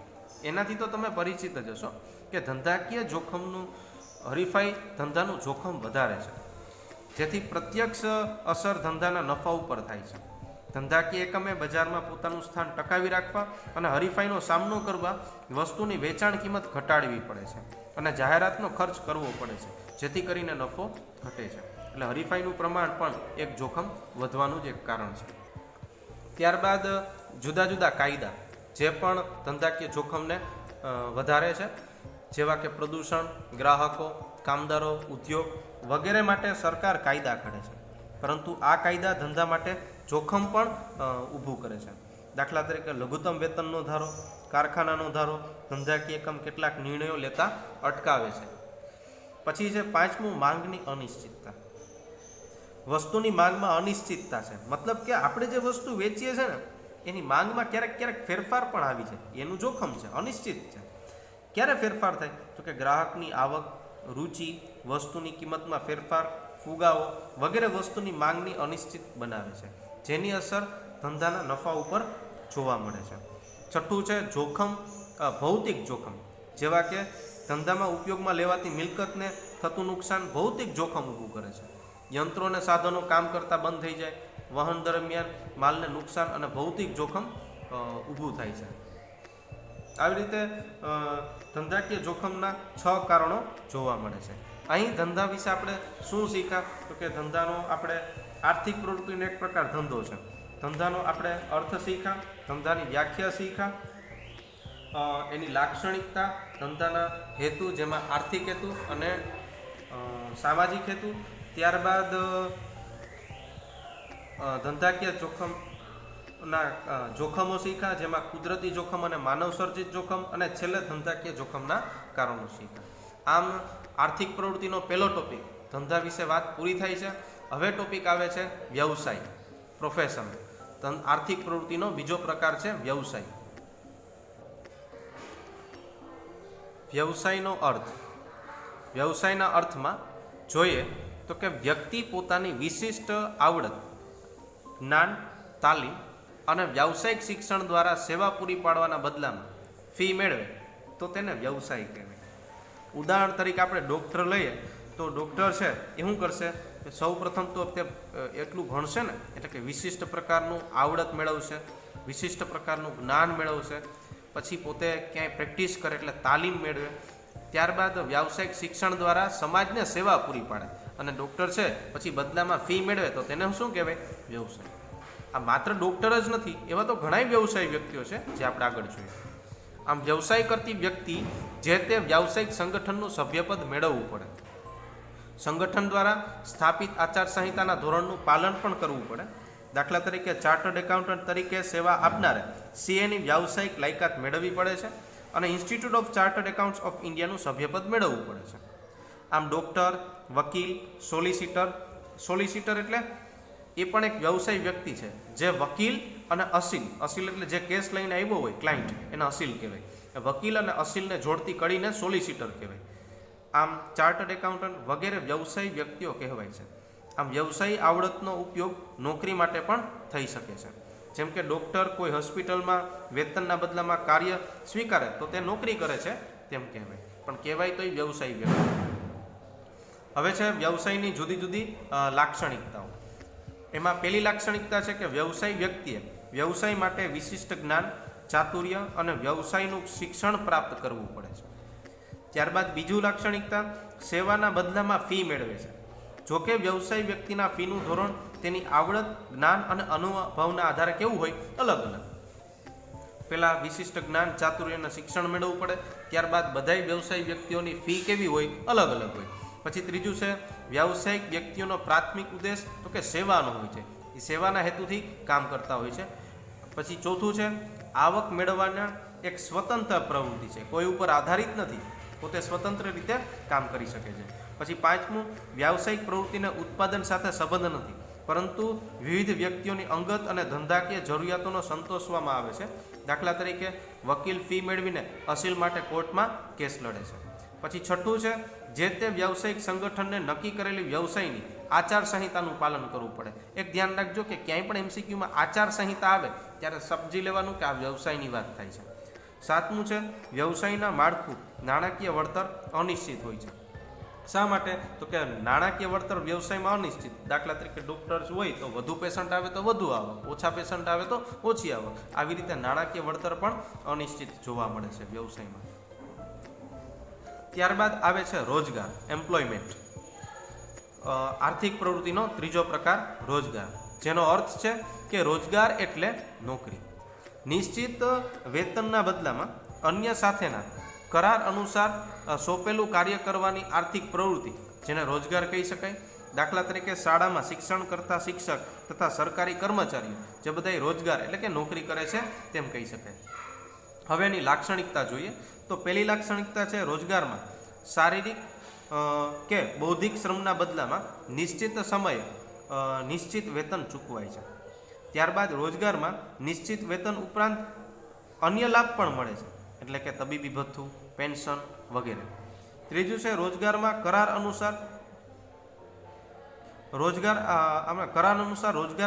એનાથી તો તમે પરિચિત જ હશો કે ધંધાકીય જોખમનું હરીફાઈ ધંધાનું જોખમ વધારે છે, જેથી પ્રત્યક્ષ અસર ધંધાના નફા ઉપર થાય છે. ધંધાકીય એકમે બજારમાં પોતાનું સ્થાન ટકાવી રાખવા અને હરીફાઈનો સામનો કરવા વસ્તુની વેચાણ કિંમત ઘટાડવી પડે છે અને જાહેરાતનો ખર્ચ કરવો પડે છે, જેથી કરીને નફો ઘટે છે. એટલે હરીફાઈનું પ્રમાણ પણ એક જોખમ વધવાનું જ એક કારણ છે. ત્યારબાદ જુદા જુદા કાયદા જે પણ ધંધાકીય જોખમને વધારે છે, જેવા કે પ્રદૂષણ, ગ્રાહકો, કામદારો, ઉદ્યોગ વગેરે માટે સરકાર કાયદા ઘડે છે, પરંતુ આ કાયદા ધંધા માટે જોખમ પણ ઊભું કરે છે. દાખલા તરીકે લઘુત્તમ વેતનનો ધારો, કારખાનાનો ધારો ધંધાકીય એકમ કેટલાક નિર્ણયો લેતા અટકાવે છે. પછી છે પાંચમું, માંગની અનિશ્ચિતતા. વસ્તુની માંગમાં અનિશ્ચિતતા છે, મતલબ કે આપણે જે વસ્તુ વેચીએ છીએ ને એની માંગમાં ક્યારેક ફેરફાર પણ આવી છે, એનું જોખમ છે, અનિશ્ચિત છે. ક્યારે ફેરફાર થાય? તો કે ગ્રાહકની આવક, રુચિ, વસ્તુની કિંમતમાં ફેરફાર, ફુગાવો વગેરે વસ્તુની માંગની અનિશ્ચિત બનાવે છે, જેની અસર ધંધાના નફા ઉપર જોવા મળે છે. છઠ્ઠું છે જોખમ, ભૌતિક જોખમ, જેવા કે ધંધામાં ઉપયોગમાં લેવાતી મિલકતને થતું નુકસાન ભૌતિક જોખમ ઊભું કરે છે. યંત્રો અને સાધનો કામ કરતા બંધ થઈ જાય, વહન દરમિયાન માલને નુકસાન અને ભૌતિક જોખમ ઊભું થાય છે. આવી રીતે ધંધાકીય જોખમના 6 કારણો જોવા મળે છે. અહીં ધંધા વિશે આપણે શું શીખ્યા? તો કે ધંધાનો આપણે આર્થિક પ્રવૃત્તિનો એક પ્રકાર ધંધો છે. ધંધાનો આપણે અર્થ શીખ્યા, ધંધાની વ્યાખ્યા શીખ્યા, એની લાક્ષણિકતા, ધંધાના હેતુ જેમાં આર્થિક હેતુ અને સામાજિક હેતુ, ત્યારબાદ ધંધાકીય જોખમો શીખ્યા જેમાં કુદરતી જોખમ અને માનવ સર્જિત જોખમ, અને છેલ્લે ધંધાકીય જોખમના કારણો શીખ્યા. આમ આર્થિક પ્રવૃત્તિનો પહેલો ટોપિક ધંધા વિશે વાત પૂરી થાય છે. હવે ટોપિક આવે છે વ્યવસાય, પ્રોફેશન. આર્થિક પ્રવૃત્તિનો બીજો પ્રકાર છે વ્યવસાય. વ્યવસાયનો અર્થ, વ્યવસાયના અર્થમાં જોઈએ તો કે વ્યક્તિ પોતાની વિશિષ્ટ આવડત, જ્ઞાન, તાલીમ અને વ્યાવસાયિક શિક્ષણ દ્વારા સેવા પૂરી પાડવાના બદલામાં ફી મેળવે તો તેને વ્યવસાય કહેવાય. ઉદાહરણ તરીકે આપણે ડૉક્ટર લઈએ તો ડૉક્ટર છે એ શું કરશે? સૌ પ્રથમ તો તે એટલું ભણશે ને, એટલે કે વિશિષ્ટ પ્રકારનું આવડત મેળવશે, વિશિષ્ટ પ્રકારનું જ્ઞાન મેળવશે, પછી પોતે ક્યાંય પ્રેક્ટિસ કરે એટલે તાલીમ મેળવે, ત્યારબાદ વ્યાવસાયિક શિક્ષણ દ્વારા સમાજને સેવા પૂરી પાડે અને ડૉક્ટર છે પછી બદલામાં ફી મેળવે તો તેને શું કહેવાય? વ્યવસાય. આ માત્ર ડૉક્ટર જ નથી, એવા તો ઘણા વ્યવસાય વ્યક્તિઓ છે જે આપણે આગળ જોઈએ. આમ વ્યવસાય કરતી વ્યક્તિ જે તે વ્યાવસાયિક સંગઠનનું સભ્યપદ મેળવવું પડે, સંગઠન દ્વારા સ્થાપિત આચારસંહિતાના ધોરણનું પાલન પણ કરવું પડે. દાખલા તરીકે ચાર્ટર્ડ એકાઉન્ટન્ટ તરીકે સેવા આપનારે સીએની વ્યાવસાયિક લાયકાત મેળવવી પડે છે અને institute of chartered accounts of ઇન્ડિયાનું સભ્યપદ મેળવવું પડે છે. આમ ડૉક્ટર, વકીલ, સોલિસિટર એટલે એ પણ એક વ્યવસાય વ્યક્તિ છે જે વકીલ અને અસીલ એટલે જે કેસ લઈને આવ્યો હોય ક્લાયન્ટ, એને અસીલ કહેવાય. વકીલ અને અસીલને જોડતી કડીને સોલિસિટર કહેવાય. આમ ચાર્ટર્ડ એકાઉન્ટન્ટ વગેરે વ્યવસાયી વ્યક્તિઓ કહેવાય છે. આમ વ્યવસાયી આવડતનો ઉપયોગ નોકરી માટે પણ થઈ શકે છે. જેમ કે ડૉક્ટર કોઈ હોસ્પિટલમાં વેતનના બદલામાં કાર્ય સ્વીકારે તો તે નોકરી કરે છે તેમ કહેવાય, પણ કહેવાય તો એ વ્યવસાયી વ્યક્તિ. હવે છે વ્યવસાયની જુદી જુદી લાક્ષણિકતાઓ. એમાં પહેલી લાક્ષણિકતા છે કે વ્યવસાયી વ્યક્તિએ વ્યવસાય માટે વિશિષ્ટ જ્ઞાન, ચાતુર્ય અને વ્યવસાયનું શિક્ષણ પ્રાપ્ત કરવું પડે છે. ત્યારબાદ બીજું લાક્ષણિકતા સેવાના બદલામાં ફી મેળવે છે. જોકે વ્યવસાય વ્યક્તિના ફીનું ધોરણ તેની આવડત, જ્ઞાન અને અનુભવના આધારે કેવું હોય? અલગ અલગ. પહેલા વિશિષ્ટ જ્ઞાન, ચાતુર્ય અને શિક્ષણ મેળવવું પડે. ત્યારબાદ બધાય વ્યવસાય વ્યક્તિઓની ફી કેવી હોય? અલગ અલગ હોય. પછી ત્રીજું છે વ્યાવસાયિક વ્યક્તિઓનો પ્રાથમિક ઉદ્દેશ તો કે સેવાનો હોય છે, એ સેવાના હેતુથી કામ કરતા હોય છે. પછી ચોથું છે આવક મેળવવાના એક સ્વતંત્ર પ્રવૃત્તિ છે, કોઈ ઉપર આધારિત નથી, પોતે સ્વતંત્ર રીતે કામ કરી શકે છે. પછી પાંચમું વ્યાવસાયિક પ્રવૃત્તિને ઉત્પાદન સાથે સંબંધ નથી, પરંતુ વિવિધ વ્યક્તિઓની અંગત અને ધંધાકીય જરૂરિયાતોનો સંતોષવામાં આવે છે. દાખલા તરીકે વકીલ ફી મેળવીને અસીલ માટે કોર્ટમાં કેસ લડે છે. પછી છઠ્ઠું છે જે તે વ્યવસાયિક સંગઠનને નક્કી કરેલી વ્યવસાયની આચારસંહિતાનું પાલન કરવું પડે. એક ધ્યાન રાખજો કે ક્યાંય પણ એમસીક્યુમાં આચારસંહિતા આવે ત્યારે સમજી લેવાનું કે આ વ્યવસાયની વાત થાય છે. સાતમું છે વ્યવસાયના માળખું નાણાકીય વળતર અનિશ્ચિત હોય છે. શા માટે? તો કે નાણાકીય વળતર વ્યવસાયમાં અનિશ્ચિત. દાખલા તરીકે ડૉક્ટર્સ હોય તો વધુ પેશન્ટ આવે તો વધુ આવક, ઓછા પેશન્ટ આવે તો ઓછી આવક. આવી રીતે નાણાકીય વળતર પણ અનિશ્ચિત જોવા મળે છે વ્યવસાયમાં. ત્યારબાદ આવે છે રોજગાર, એમ્પ્લોયમેન્ટ. આર્થિક પ્રવૃત્તિનો ત્રીજો પ્રકાર રોજગાર, જેનો અર્થ છે કે રોજગાર એટલે નોકરી. નિશ્ચિત વેતનના બદલામાં અન્ય સાથેના કરાર અનુસાર સોંપેલું કાર્ય કરવાની આર્થિક પ્રવૃત્તિ, જેને રોજગાર કહી શકાય. દાખલા તરીકે શાળામાં શિક્ષણ કરતા શિક્ષક તથા સરકારી કર્મચારીઓ જે બધા રોજગાર એટલે કે નોકરી કરે છે તેમ કહી શકાય. હવે એની લાક્ષણિકતા જોઈએ તો પહેલી લાક્ષણિકતા છે રોજગારમાં શારીરિક કે બૌદ્ધિક શ્રમના બદલામાં નિશ્ચિત સમયે નિશ્ચિત વેતન ચૂકવાય છે. ત્યારબાદ રોજગારમાં નિશ્ચિત વેતન ઉપરાંત અન્ય લાભ પણ મળે છે, એટલે કે તબીબી ભથ્થું, પેન્શન વગેરે. ત્રીજું છે રોજગારમાં કરાર અનુસાર રોજગાર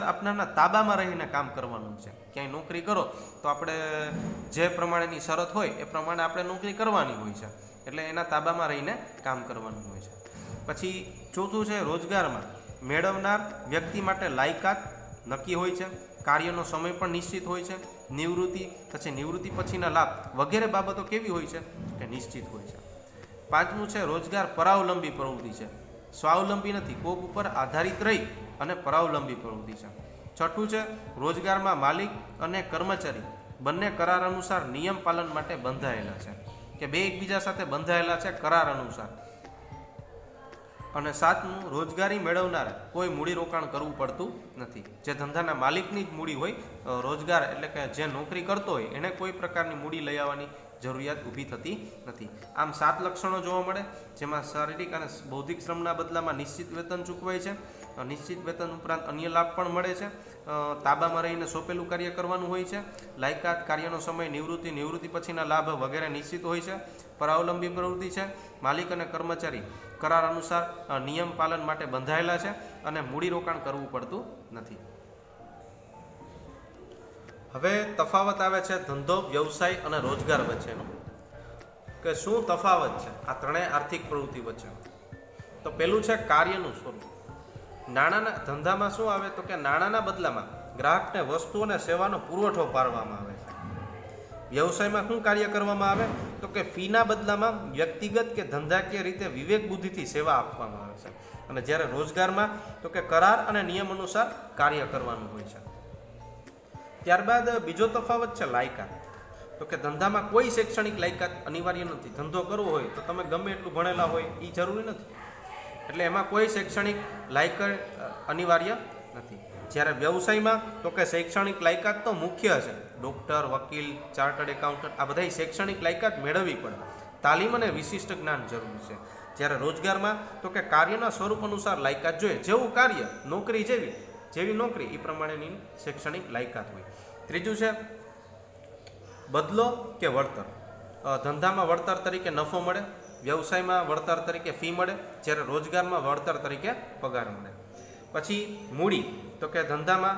આપનારના તાબામાં રહીને કામ કરવાનું છે. ક્યાંય નોકરી કરો તો આપણે જે પ્રમાણેની શરત હોય એ પ્રમાણે આપણે નોકરી કરવાની હોય છે, એટલે એના તાબામાં રહીને કામ કરવાનું હોય છે. પછી ચોથું છે રોજગારમાં મેળવનાર વ્યક્તિ માટે લાયકાત નક્કી હોય છે, કાર્યનો સમય પણ નિશ્ચિત હોય છે, નિવૃત્તિ પછી નિવૃત્તિ પછીના લાભ વગેરે બાબતો કેવી હોય છે કે નિશ્ચિત હોય છે. પાંચમું છે રોજગાર પરાવલંબી પ્રવૃત્તિ છે, સ્વાવલંબી નથી, કોક ઉપર આધારિત રહી અને પરાવલંબી પ્રવૃત્તિ છે. છઠ્ઠું છે રોજગારમાં માલિક અને કર્મચારી બંને કરાર અનુસાર નિયમ પાલન માટે બંધાયેલા છે, કે બે એકબીજા સાથે બંધાયેલા છે કરાર અનુસાર. અને સાતમું રોજગારી મેળવનારા કોઈ મૂડીરોકાણ કરવું પડતું નથી. જે ધંધાના માલિકની જ મૂડી હોય, રોજગાર એટલે કે જે નોકરી કરતો હોય એને કોઈ પ્રકારની મૂડી લઈ આવવાની જરૂરિયાત ઊભી થતી નથી. આમ 7 લક્ષણો જોવા મળે, જેમાં શારીરિક અને બૌદ્ધિક શ્રમના બદલામાં નિશ્ચિત વેતન ચૂકવાય છે, નિશ્ચિત વેતન ઉપરાંત અન્ય લાભ પણ મળે છે, તાબામાં રહીને સોંપેલું કાર્ય કરવાનું હોય છે, લાયકાત, કાર્યનો સમય, નિવૃત્તિ પછીના લાભ વગેરે નિશ્ચિત હોય છે, પરાવલંબી પ્રવૃત્તિ છે, માલિક અને કર્મચારી કરાર અનુસાર નિયમ પાલન માટે બંધાયેલા છે અને મૂડીરોકાણ કરવું પડતું નથી. હવે તફાવત આવે છે ધંધો, વ્યવસાય અને રોજગાર વચ્ચેનો, કે શું તફાવત છે આ ત્રણેય આર્થિક પ્રવૃત્તિ વચ્ચે. તો પેલું છે કાર્યનું સ્વરૂપ. નાણાંના ધંધામાં શું આવે તો કે નાણાંના બદલામાં ગ્રાહકને વસ્તુ અને સેવાનો પુરવઠો પાડવામાં આવે છે. વ્યવસાયમાં શું કાર્ય કરવામાં આવે તો કે ફીના બદલામાં વ્યક્તિગત કે ધંધાકીય રીતે વિવેક બુદ્ધિથી સેવા આપવામાં આવે છે. અને જ્યારે રોજગારમાં તો કે કરાર અને નિયમ અનુસાર કાર્ય કરવાનું હોય છે. ત્યારબાદ બીજો તફાવત છે લાયકાત. તો કે ધંધામાં કોઈ શૈક્ષણિક લાયકાત અનિવાર્ય નથી. ધંધો કરવો હોય તો તમે ગમે એટલું ભણેલા હોય એ જરૂરી નથી, એટલે એમાં કોઈ શૈક્ષણિક લાયકાત અનિવાર્ય નથી. જ્યારે વ્યવસાયમાં તો કે શૈક્ષણિક લાયકાત તો મુખ્ય છે. ડૉક્ટર, વકીલ, ચાર્ટર્ડ એકાઉન્ટન્ટ આ બધાય શૈક્ષણિક લાયકાત મેળવવી પડે. તાલીમ અને વિશિષ્ટ જ્ઞાન જરૂરી છે. જ્યારે રોજગારમાં તો કે કાર્યના સ્વરૂપ અનુસાર લાયકાત જોઈએ. જેવું કાર્ય, નોકરી જેવી નોકરી એ પ્રમાણેની શૈક્ષણિક લાયકાત હોય. ત્રીજું છે બદલો કે વળતર. ધંધામાં વળતર તરીકે નફો મળે, વ્યવસાયમાં વળતર તરીકે ફી મળે, જ્યારે રોજગારમાં વળતર તરીકે પગાર મળે. પછી મૂડી, તો કે ધંધામાં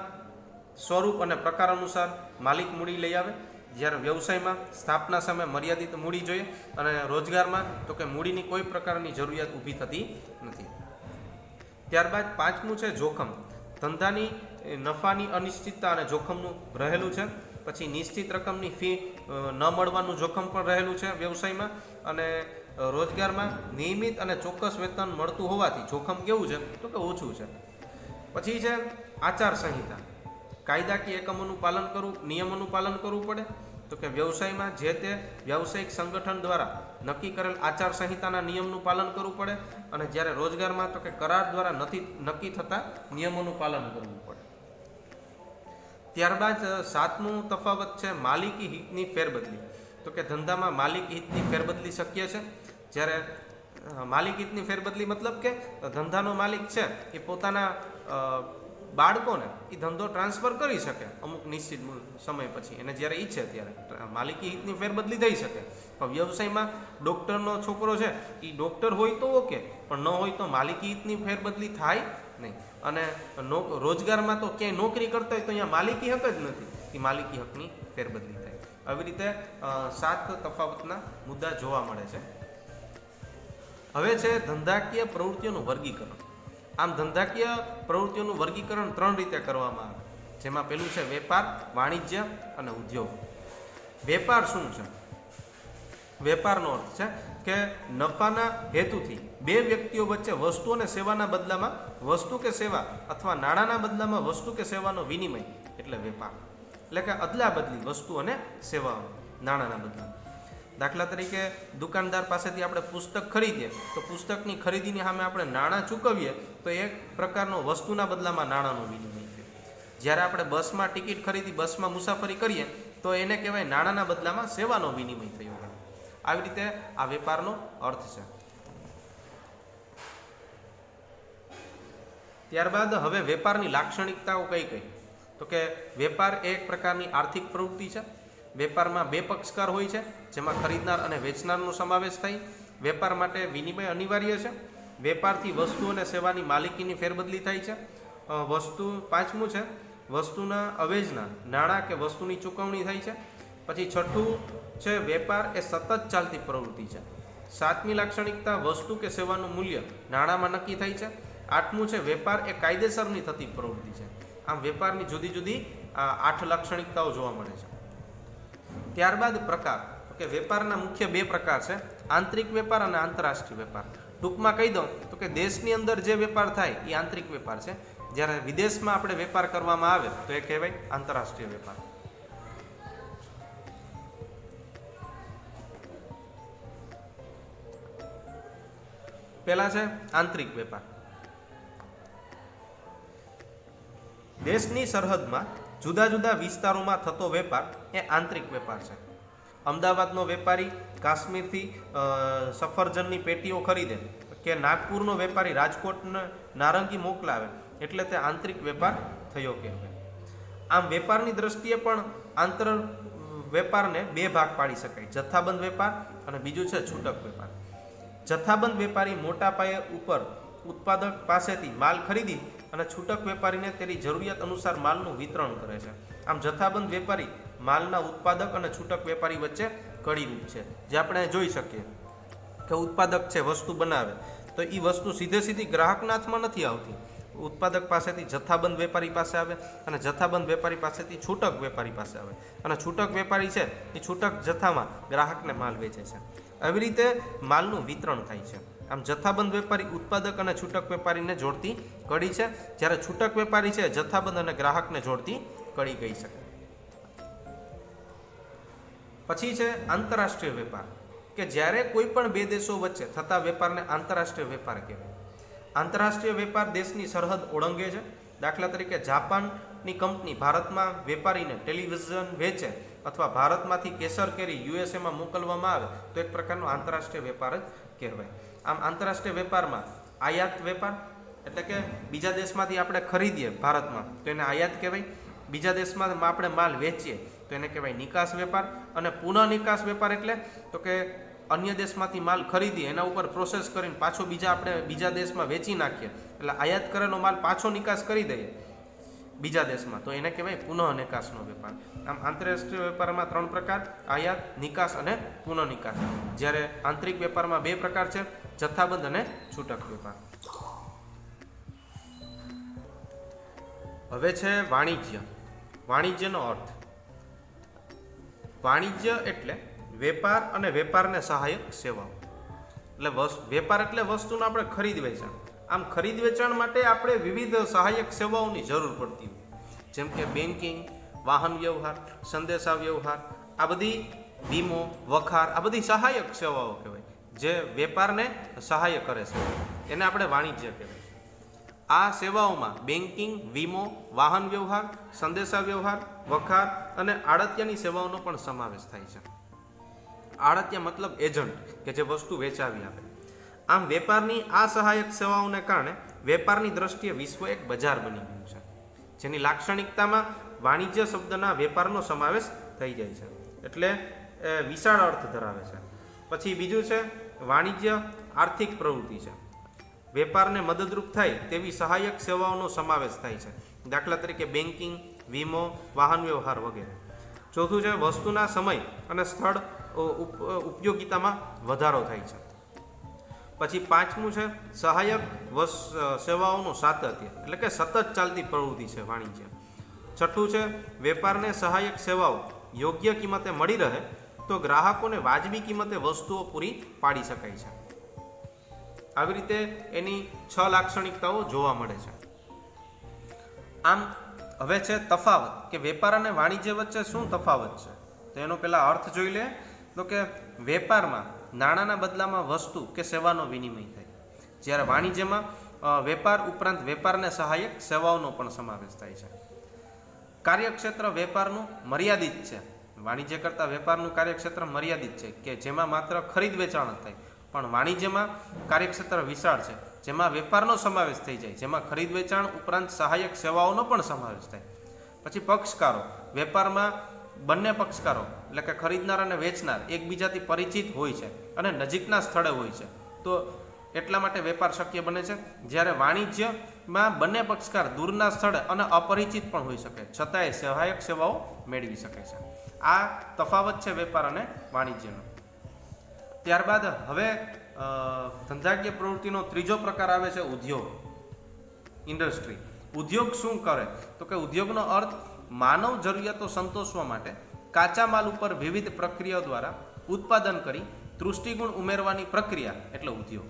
સ્વરૂપ અને પ્રકાર અનુસાર માલિક મૂડી લઈ આવે, જ્યારે વ્યવસાયમાં સ્થાપના સમયે મર્યાદિત મૂડી જોઈએ, અને રોજગારમાં તો કે મૂડીની કોઈ પ્રકારની જરૂરિયાત ઊભી થતી નથી. ત્યારબાદ પાંચમું છે જોખમ. ધંધાની નફાની અનિશ્ચિતતા અને જોખમનું રહેલું છે. પછી નિશ્ચિત રકમની ફી ન મળવાનું જોખમ પણ રહેલું છે વ્યવસાયમાં, અને રોજગારમાં નિયમિત અને ચોક્કસ વેતન મળતું હોવાથી જોખમ કેવું છે તો કે ઓછું છે. પછી છે આચાર સંહિતા. કાયદાકીય એકમોનું પાલન કરવું, નિયમોનું પાલન કરવું પડે. તો કે વ્યવસાયમાં જે તે વ્યવસાયિક સંગઠન દ્વારા નક્કી કરેલ આચાર સંહિતાના નિયમનું પાલન કરવું પડે, અને જ્યારે રોજગારમાં તો કે કરાર દ્વારા નક્કી થતા નિયમોનું પાલન કરવું પડે. ત્યારબાદ સાતમું તફાવત છે માલિકી હિતની ફેરબદલી. તો કે ધંધામાં માલિકી હિતની ફેરબદલી શક્ય છે. જ્યારે માલિકી હિતની ફેરબદલી મતલબ કે ધંધાનો માલિક છે એ પોતાના બાળકોને એ ધંધો ટ્રાન્સફર કરી શકે અમુક નિશ્ચિત સમય પછી, એને જ્યારે ઈચ્છે ત્યારે માલિકી હિતની ફેરબદલી થઈ શકે. પણ વ્યવસાયમાં ડૉક્ટરનો છોકરો છે એ ડૉક્ટર હોય તો ઓકે, પણ ન હોય તો માલિકી હિતની ફેરબદલી થાય નહીં. અને રોજગારમાં તો ક્યાંય નોકરી કરતા હોય તો અહીંયા માલિકી હક જ નથી, એ માલિકી હકની ફેરબદલી થાય. આવી રીતે 7 તફાવતના મુદ્દા જોવા મળે છે. હવે છે ધંધાકીય પ્રવૃત્તિઓનું વર્ગીકરણ. આમ ધંધાકીય પ્રવૃત્તિઓનું વર્ગીકરણ 3 રીતે કરવામાં આવે, જેમાં પેલું છે વેપાર, વાણિજ્ય અને ઉદ્યોગ. વેપાર શું છે? વેપારનો અર્થ છે કે નફાના હેતુથી બે વ્યક્તિઓ વચ્ચે વસ્તુ અને સેવાના બદલામાં વસ્તુ કે સેવા અથવા નાણાંના બદલામાં વસ્તુ કે સેવાનો વિનિમય એટલે વેપાર. એટલે કે અદલા બદલી વસ્તુ અને સેવાઓ નાણાંના બદલામાં. દાખલા તરીકે દુકાનદાર પાસેથી આપણે પુસ્તક ખરીદીએ તો પુસ્તકની ખરીદીની સામે આપણે નાણાં ચૂકવીએ તો એક પ્રકારનો વસ્તુના બદલામાં નાણાંનો વિનિમય છે. જ્યારે આપણે બસમાં ટિકિટ ખરીદી, બસમાં મુસાફરી કરીએ તો એને કહેવાય નાણાંના બદલામાં સેવાનો વિનિમય થયો. આવી રીતે આ વેપારનો અર્થ છે. ત્યારબાદ હવે વેપારની લાક્ષણિકતાઓ કઈ કઈ? તો કે વેપાર એક પ્રકારની આર્થિક પ્રવૃત્તિ છે. વેપારમાં 2 પક્ષકાર હોય છે, જેમાં ખરીદનાર અને વેચનારનો સમાવેશ થાય. વેપાર માટે વિનિમય અનિવાર્ય છે. વેપારથી વસ્તુ અને સેવાની માલિકીની ફેરબદલી થાય છે. પાંચમું છે વસ્તુના અવેજના નાણાં કે વસ્તુની ચૂકવણી થાય છે. પછી છઠ્ઠું છે વેપાર એ સતત ચાલતી પ્રવૃત્તિ છે. સાતમી લાક્ષણિકતા વસ્તુ કે સેવાનું મૂલ્ય નાણાંમાં નક્કી થાય છે. આઠમું છે વેપાર એ કાયદેસરની થતી પ્રવૃત્તિ છે. આમ વેપારની જુદી જુદી 8 લાક્ષણિકતાઓ જોવા મળે છે. ત્યારબાદ પ્રકાર, કે વેપારના મુખ્ય 2 પ્રકાર છે, આંતરિક વેપાર અને આંતરરાષ્ટ્રીય વેપાર. ટૂંકમાં કહી દઉં તો કે દેશની અંદર જે વેપાર થાય એ આંતરિક વેપાર છે, જ્યારે વિદેશમાં આપણે વેપાર કરવામાં આવે તો એ કહેવાય આંતરરાષ્ટ્રીય વેપાર. પહેલા છે આંતરિક વેપાર. દેશની સરહદમાં જુદા જુદા વિસ્તારોમાં થતો વેપાર એ આંતરિક વેપાર છે. અમદાવાદનો વેપારી કાશ્મીરથી સફરજનની પેટીઓ ખરીદે કે નાગપુરનો વેપારી રાજકોટને નારંગી મોકલાવે એટલે તે આંતરિક વેપાર થયો કહેવાય. આમ વેપારની દ્રષ્ટિએ પણ આંતર વેપારને 2 ભાગ પાડી શકાય, જથ્થાબંધ વેપાર અને બીજું છે છૂટક વેપાર. જથ્થાબંધ વેપારી મોટા પાયે ઉપર ઉત્પાદક પાસેથી માલ ખરીદી અને છૂટક વેપારીને તેની જરૂરિયાત અનુસાર માલનું વિતરણ કરે છે. આમ જથ્થાબંધ વેપારી માલના ઉત્પાદક અને છૂટક વેપારી વચ્ચે કડીરૂપ છે. જે આપણે જોઈ શકીએ કે ઉત્પાદક છે વસ્તુ બનાવે તો એ વસ્તુ સીધી ગ્રાહકના હાથમાં નથી આવતી, ઉત્પાદક પાસેથી જથ્થાબંધ વેપારી પાસે આવે અને જથ્થાબંધ વેપારી પાસેથી છૂટક વેપારી પાસે આવે અને છૂટક વેપારી છે એ છૂટક જથ્થામાં ગ્રાહકને માલ વેચે છે. આવી રીતે માલનું વિતરણ થાય છે. આમ જથ્થાબંધ વેપારી ઉત્પાદક અને છૂટક વેપારીને જોડતી કડી છે, જ્યારે છૂટક વેપારી છે જથ્થાબંધ અને ગ્રાહકને જોડતી કડી કહી શકે. પછી છે આંતરરાષ્ટ્રીય વેપાર, કે જ્યારે કોઈ પણ 2 દેશો વચ્ચે થતા વેપારને આંતરરાષ્ટ્રીય વેપાર કહેવાય. આંતરરાષ્ટ્રીય વેપાર દેશની સરહદ ઓળંગે છે. દાખલા તરીકે જાપાનની કંપની ભારતમાં વેપારીને ટેલિવિઝન વેચે અથવા ભારતમાંથી કેસર કેરી યુએસએમાં મોકલવામાં આવે તો એક પ્રકારનો આંતરરાષ્ટ્રીય વેપાર જ કહેવાય. આમ આંતરરાષ્ટ્રીય વેપારમાં આયાત વેપાર એટલે કે બીજા દેશમાંથી આપણે ખરીદીએ ભારતમાં તો એને આયાત કહેવાય, બીજા દેશમાં આપણે માલ વેચીએ તો એને કહેવાય નિકાસ વેપાર, અને પુનઃ નિકાસ વેપાર એટલે તો કે અન્ય દેશમાંથી માલ ખરીદીએ એના ઉપર પ્રોસેસ કરીને પાછો બીજા દેશમાં વેચી નાખીએ એટલે આયાત કરેલો માલ પાછો નિકાસ કરી દઈએ બીજા દેશમાં તો એને કહેવાય પુનઃ નિકાસનો વેપાર. આમ આંતરરાષ્ટ્રીય વેપારમાં 3 પ્રકાર, આયાત, નિકાસ અને પુનઃ નિકાસ. જ્યારે આંતરિક વેપારમાં 2 પ્રકાર છે, જથ્થાબંધ અને છૂટક વેપાર. હવે છે વાણિજ્ય. વાણિજ્યનો અર્થ, વાણિજ્ય એટલે વેપાર અને વેપારને સહાયક સેવાઓ. એટલે વેપાર એટલે વસ્તુનો આપણે ખરીદ વેચાણ. આમ ખરીદ વેચાણ માટે આપણે વિવિધ સહાયક સેવાઓની જરૂર પડતી હોય, જેમ કે બેન્કિંગ, વાહન વ્યવહાર, સંદેશા વ્યવહાર, આ બધી વીમો, વખાર, આ બધી સહાયક સેવાઓ કહેવાય જે વેપારને સહાય કરે છે, એને આપણે વાણિજ્ય કહેવાય. આ સેવાઓમાં બેન્કિંગ, વીમો, વાહન વ્યવહાર, સંદેશા વ્યવહાર, વખાર અને આડતિયાની સેવાઓનો પણ સમાવેશ થાય છે. આડતિયા મતલબ એજન્ટ કે જે વસ્તુ વેચાવી આપે. આમ વેપારની આ સહાયક સેવાઓને કારણે વેપારની દ્રષ્ટિએ વિશ્વ એક બજાર બની ગયું છે, જેની લાક્ષણિકતામાં વાણિજ્ય શબ્દના વેપારનો સમાવેશ થઈ જાય છે, એટલે વિશાળ અર્થ ધરાવે છે. પછી બીજું છે વાણિજ્ય આર્થિક પ્રવૃત્તિ છે. વેપારને મદદરૂપ થાય તેવી સહાયક સેવાઓનો સમાવેશ થાય છે, દાખલા તરીકે બેન્કિંગ, વીમો, વાહન વ્યવહાર વગેરે. ચોથું છે વસ્તુના સમય અને સ્થળ ઉપયોગિતામાં વધારો થાય છે. પછી 5મું છે સહાયક સેવાઓનું સાતત્ય એટલે કે સતત ચાલતી પ્રવૃત્તિ છે વાણિજ્ય. 6થું છે વેપારને સહાયક સેવાઓ યોગ્ય કિંમતે મળી રહે તો ગ્રાહકોને વાજબી કિંમતે વસ્તુઓ પૂરી પાડી શકાય છે. આવી રીતે એની 6 લાક્ષણિકતાઓ જોવા મળે છે. આમ હવે છે તફાવત, કે વેપાર અને વાણિજ્ય વચ્ચે શું તફાવત છે તો એનો પહેલા અર્થ જોઈ લે. તો કે વેપારમાં નાણાંના બદલામાં વસ્તુ કે સેવાનો વિનિમય થાય, જ્યારે વાણિજ્યમાં વેપાર ઉપરાંત વેપારને સહાયક સેવાઓનો પણ સમાવેશ થાય છે. કાર્યક્ષેત્ર વેપારનું મર્યાદિત છે. વાણિજ્ય કરતાં વેપારનું કાર્યક્ષેત્ર મર્યાદિત છે કે જેમાં માત્ર ખરીદ વેચાણ જ થાય, પણ વાણિજ્યમાં કાર્યક્ષેત્ર વિશાળ છે જેમાં વેપારનો સમાવેશ થઈ જાય, જેમાં ખરીદ વેચાણ ઉપરાંત સહાયક સેવાઓનો પણ સમાવેશ થાય. પછી પક્ષકારો, વેપારમાં બંને પક્ષકારો એટલે કે ખરીદનાર અને વેચનાર એકબીજાથી પરિચિત હોય છે અને નજીકના સ્થળે હોય છે, તો એટલા માટે વેપાર શક્ય બને છે. જ્યારે વાણિજ્યમાં બંને પક્ષકાર દૂરના સ્થળે અને અપરિચિત પણ હોઈ શકે છતાંય સહાયક સેવાઓ મેળવી શકે છે. આ તફાવત છે વેપાર અને વાણિજ્યનો. ત્યારબાદ હવે ધંધાકીય પ્રવૃત્તિનો ત્રીજો પ્રકાર આવે છે ઉદ્યોગ, ઇન્ડસ્ટ્રી. ઉદ્યોગ શું કરે તો કે ઉદ્યોગનો અર્થ માનવ જરૂરિયાતો સંતોષવા માટે કાચા માલ ઉપર વિવિધ પ્રક્રિયાઓ દ્વારા ઉત્પાદન કરી તૃષ્ટિગુણ ઉમેરવાની પ્રક્રિયા એટલે ઉદ્યોગ.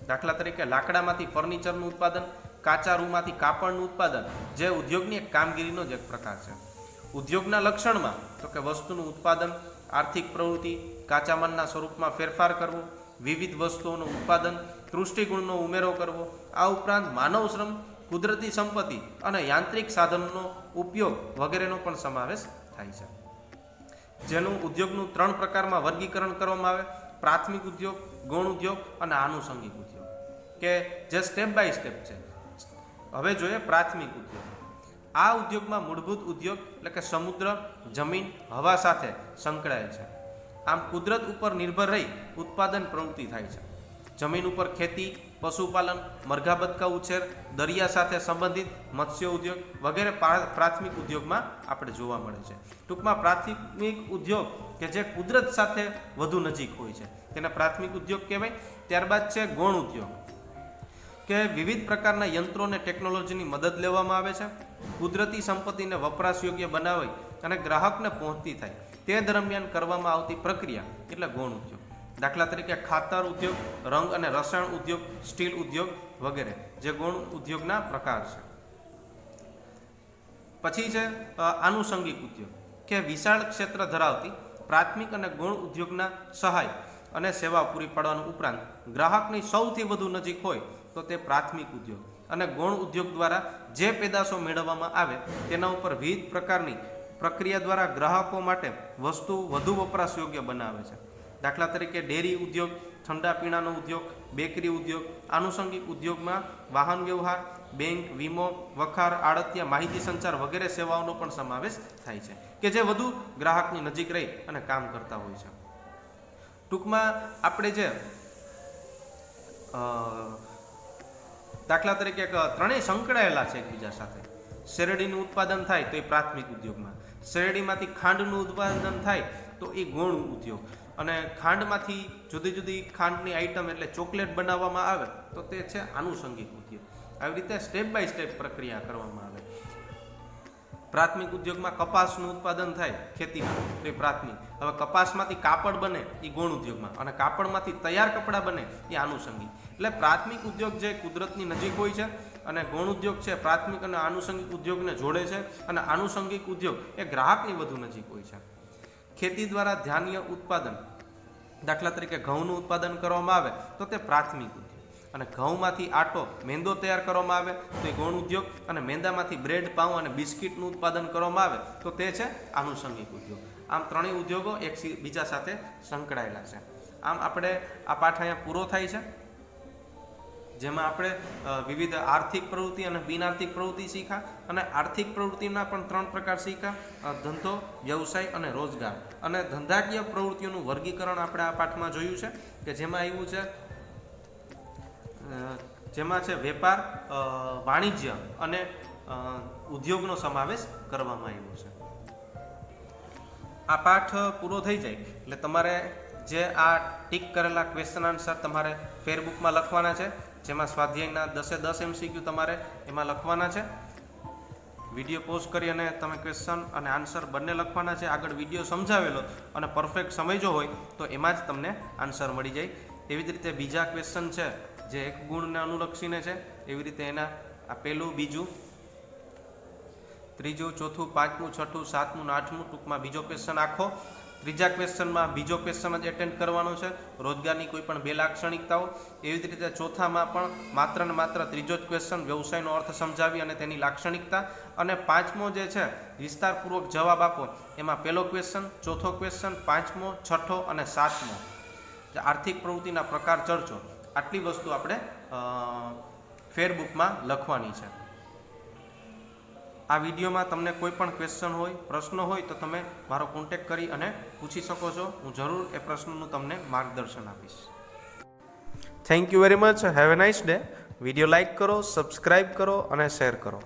દાખલા તરીકે લાકડામાંથી ફર્નિચરનું ઉત્પાદન, કાચા રૂમાંથી કાપડનું ઉત્પાદન, જે ઉદ્યોગની એક કામગીરીનો જ એક પ્રકાર છે. ઉદ્યોગના લક્ષણમાં તો કે વસ્તુનું ઉત્પાદન, આર્થિક પ્રવૃત્તિ, કાચા માલના સ્વરૂપમાં ફેરફાર કરવો, વિવિધ વસ્તુઓનું ઉત્પાદન, તૃષ્ટિગુણનો ઉમેરો કરવો, આ ઉપરાંત માનવ શ્રમ, કુદરતી સંપત્તિ અને યાંત્રિક સાધનોનો ઉપયોગ વગેરેનો પણ સમાવેશ થાય છે. જેનું ઉદ્યોગનું 3 પ્રકારમાં વર્ગીકરણ કરવામાં આવે: પ્રાથમિક ઉદ્યોગ, ગૌણ ઉદ્યોગ અને આનુષંગિક ઉદ્યોગ, કે જે સ્ટેપ બાય સ્ટેપ છે. હવે જોઈએ પ્રાથમિક ઉદ્યોગ. આ ઉદ્યોગમાં મૂળભૂત ઉદ્યોગ એટલે કે સમુદ્ર, જમીન, હવા સાથે સંકળાયેલ છે. આમ કુદરત ઉપર નિર્ભર રહી ઉત્પાદન પ્રવૃત્તિ થાય છે. જમીન ઉપર ખેતી, પશુપાલન, મરઘા બતકા ઉછેર, દરિયા સાથે સંબંધિત મત્સ્ય ઉદ્યોગ વગેરે પ્રાથમિક ઉદ્યોગમાં આપણે જોવા મળે છે. ટૂંકમાં પ્રાથમિક ઉદ્યોગ કે જે કુદરત સાથે વધુ નજીક હોય છે તેને પ્રાથમિક ઉદ્યોગ કહેવાય. ત્યારબાદ છે ગૌણ ઉદ્યોગ, કે વિવિધ પ્રકારના યંત્રો અને ટેકનોલોજીની મદદ લેવામાં આવે છે. કુદરતી સંપત્તિને વપરાશ યોગ્ય બનાવી અને ગ્રાહકને પહોંચતી થાય તે દરમિયાન કરવામાં આવતી પ્રક્રિયા એટલે ગૌણ ઉદ્યોગ. દાખલા તરીકે ખાતર ઉદ્યોગ, રંગ અને રસાયણ ઉદ્યોગ, સ્ટીલ ઉદ્યોગ વગેરે જે ગૌણ ઉદ્યોગના પ્રકાર છે. પછી છે આનુષંગિક ઉદ્યોગ, કે વિશાળ ક્ષેત્ર ધરાવતી પ્રાથમિક અને ગૌણ ઉદ્યોગના સહાય અને સેવા પૂરી પાડવાનું ઉપરાંત ગ્રાહકની સૌથી વધુ નજીક હોય તો તે પ્રાથમિક ઉદ્યોગ. અને ગૌણ ઉદ્યોગ દ્વારા જે પેદાશો મેળવવામાં આવે તેના ઉપર વિવિધ પ્રકારની પ્રક્રિયા દ્વારા ગ્રાહકો માટે વસ્તુ વધુ વપરાશ યોગ્ય બનાવે છે. દાખલા તરીકે ડેરી ઉદ્યોગ, ઠંડા પીણાનો ઉદ્યોગ, બેકરી ઉદ્યોગ. આનુષંગિક ઉદ્યોગમાં વાહન વ્યવહાર, બેંક, વીમો, વખાર, આડતિયા, માહિતી સંચાર વગેરે સેવાઓનો પણ સમાવેશ થાય છે, કે જે વધુ ગ્રાહકની નજીક રહી અને કામ કરતા હોય છે. ટૂંકમાં આપણે જે દાખલા તરીકે ત્રણેય સંકળાયેલા છે એકબીજા સાથે. શેરડીનું ઉત્પાદન થાય તો એ પ્રાથમિક ઉદ્યોગમાં, શેરડીમાંથી ખાંડનું ઉત્પાદન થાય તો એ ગૌણ ઉદ્યોગ, અને ખાંડમાંથી જુદી જુદી ખાંડની આઈટમ એટલે ચોકલેટ બનાવવામાં આવે તો તે છે આનુષંગિક ઉદ્યોગ. આવી રીતે સ્ટેપ બાય સ્ટેપ પ્રક્રિયા કરવામાં આવે. પ્રાથમિક ઉદ્યોગમાં કપાસનું ઉત્પાદન થાય ખેતીમાં તો એ પ્રાથમિક. હવે કપાસમાંથી કાપડ બને એ ગૌણ ઉદ્યોગમાં, અને કાપડમાંથી તૈયાર કપડાં બને એ આનુષંગિક. એટલે પ્રાથમિક ઉદ્યોગ જે કુદરતની નજીક હોય છે અને ગૌણ ઉદ્યોગ છે પ્રાથમિક અને આનુષંગિક ઉદ્યોગને જોડે છે, અને આનુષંગિક ઉદ્યોગ એ ગ્રાહકની વધુ નજીક હોય છે. ખેતી દ્વારા ધાન્ય ઉત્પાદન, દાખલા તરીકે ઘઉંનું ઉત્પાદન કરવામાં આવે તો તે પ્રાથમિક ઉદ્યોગ, અને ઘઉંમાંથી આટો, મેંદો તૈયાર કરવામાં આવે તો એ ગૌણ ઉદ્યોગ, અને મેંદામાંથી બ્રેડ, પાઉં અને બિસ્કિટનું ઉત્પાદન કરવામાં આવે તો તે છે આનુષંગિક ઉદ્યોગ. આમ ત્રણેય ઉદ્યોગો એક બીજા સાથે સંકળાયેલા છે. આમ આપણે આ પાઠ અહીંયા પૂરો થાય છે, જેમાં આપણે વિવિધ આર્થિક પ્રવૃત્તિ અને બિનઆર્થિક પ્રવૃત્તિ શીખ્યા, અને આર્થિક પ્રવૃત્તિના પણ 3 પ્રકાર શીખ્યા: ધંધો, વ્યવસાય અને રોજગાર. અને ધંધાકીય પ્રવૃત્તિઓનું વર્ગીકરણ આપણે આ પાઠમાં જોયું છે, કે જેમાં આવ્યું છે જેમાં છે વેપાર, વાણિજ્ય અને ઉદ્યોગનો સમાવેશ કરવામાં આવ્યો છે. આ પાઠ પૂરો થઈ જાય એટલે તમારે જે આ ટીક કરેલા ક્વેશ્ચન આન્સર તમારે ફેરબુકમાં લખવાના છે, જેમાં સ્વાધ્યાયના 10 MCQ તમારે એમાં લખવાના છે. વિડીયો પોઝ કરી અને તમે ક્વેશ્ચન અને આન્સર બંને લખવાના છે. આગળ વિડીયો સમજાવેલો અને પરફેક્ટ સમજ્યો હોય તો એમાં જ તમને આન્સર મળી જાય. એવી જ રીતે બીજા ક્વેશ્ચન છે જે એક ગુણને અનુલક્ષીને છે, એવી રીતે એના આ પહેલું, બીજું, ત્રીજું, ચોથું, પાંચમું, છઠ્ઠું, સાતમું, આઠમું, ટૂંકમાં બીજો ક્વેશ્ચન આખો. ત્રીજા ક્વેશ્ચનમાં બીજો ક્વેશ્ચન જ એટેન્ડ કરવાનો છે, રોજગારની કોઈ પણ 2 લાક્ષણિકતાઓ. એવી જ રીતે ચોથામાં પણ માત્ર ને માત્ર ત્રીજો જ ક્વેશ્ચન, વ્યવસાયનો અર્થ સમજાવી અને તેની લાક્ષણિકતા. અને પાંચમો જે છે વિસ્તારપૂર્વક જવાબ આપો, એમાં પહેલો ક્વેશ્ચન, ચોથો ક્વેશ્ચન, પાંચમો, છઠ્ઠો અને સાતમો જે આર્થિક પ્રવૃત્તિના પ્રકાર ચર્ચો. આટલી વસ્તુ આપણે ફેરબુકમાં લખવાની છે. આ વિડીયોમાં તમને કોઈ પણ ક્વેશ્ચન હોય, પ્રશ્ન હોય તો તમે મારો કોન્ટેક્ટ કરી અને પૂછી શકો છો. હું જરૂર એ પ્રશ્નનું તમને માર્ગદર્શન આપીશ. Thank you very much. Have a nice day. Video like કરો, સબસ્ક્રાઇબ કરો અને શેર કરો.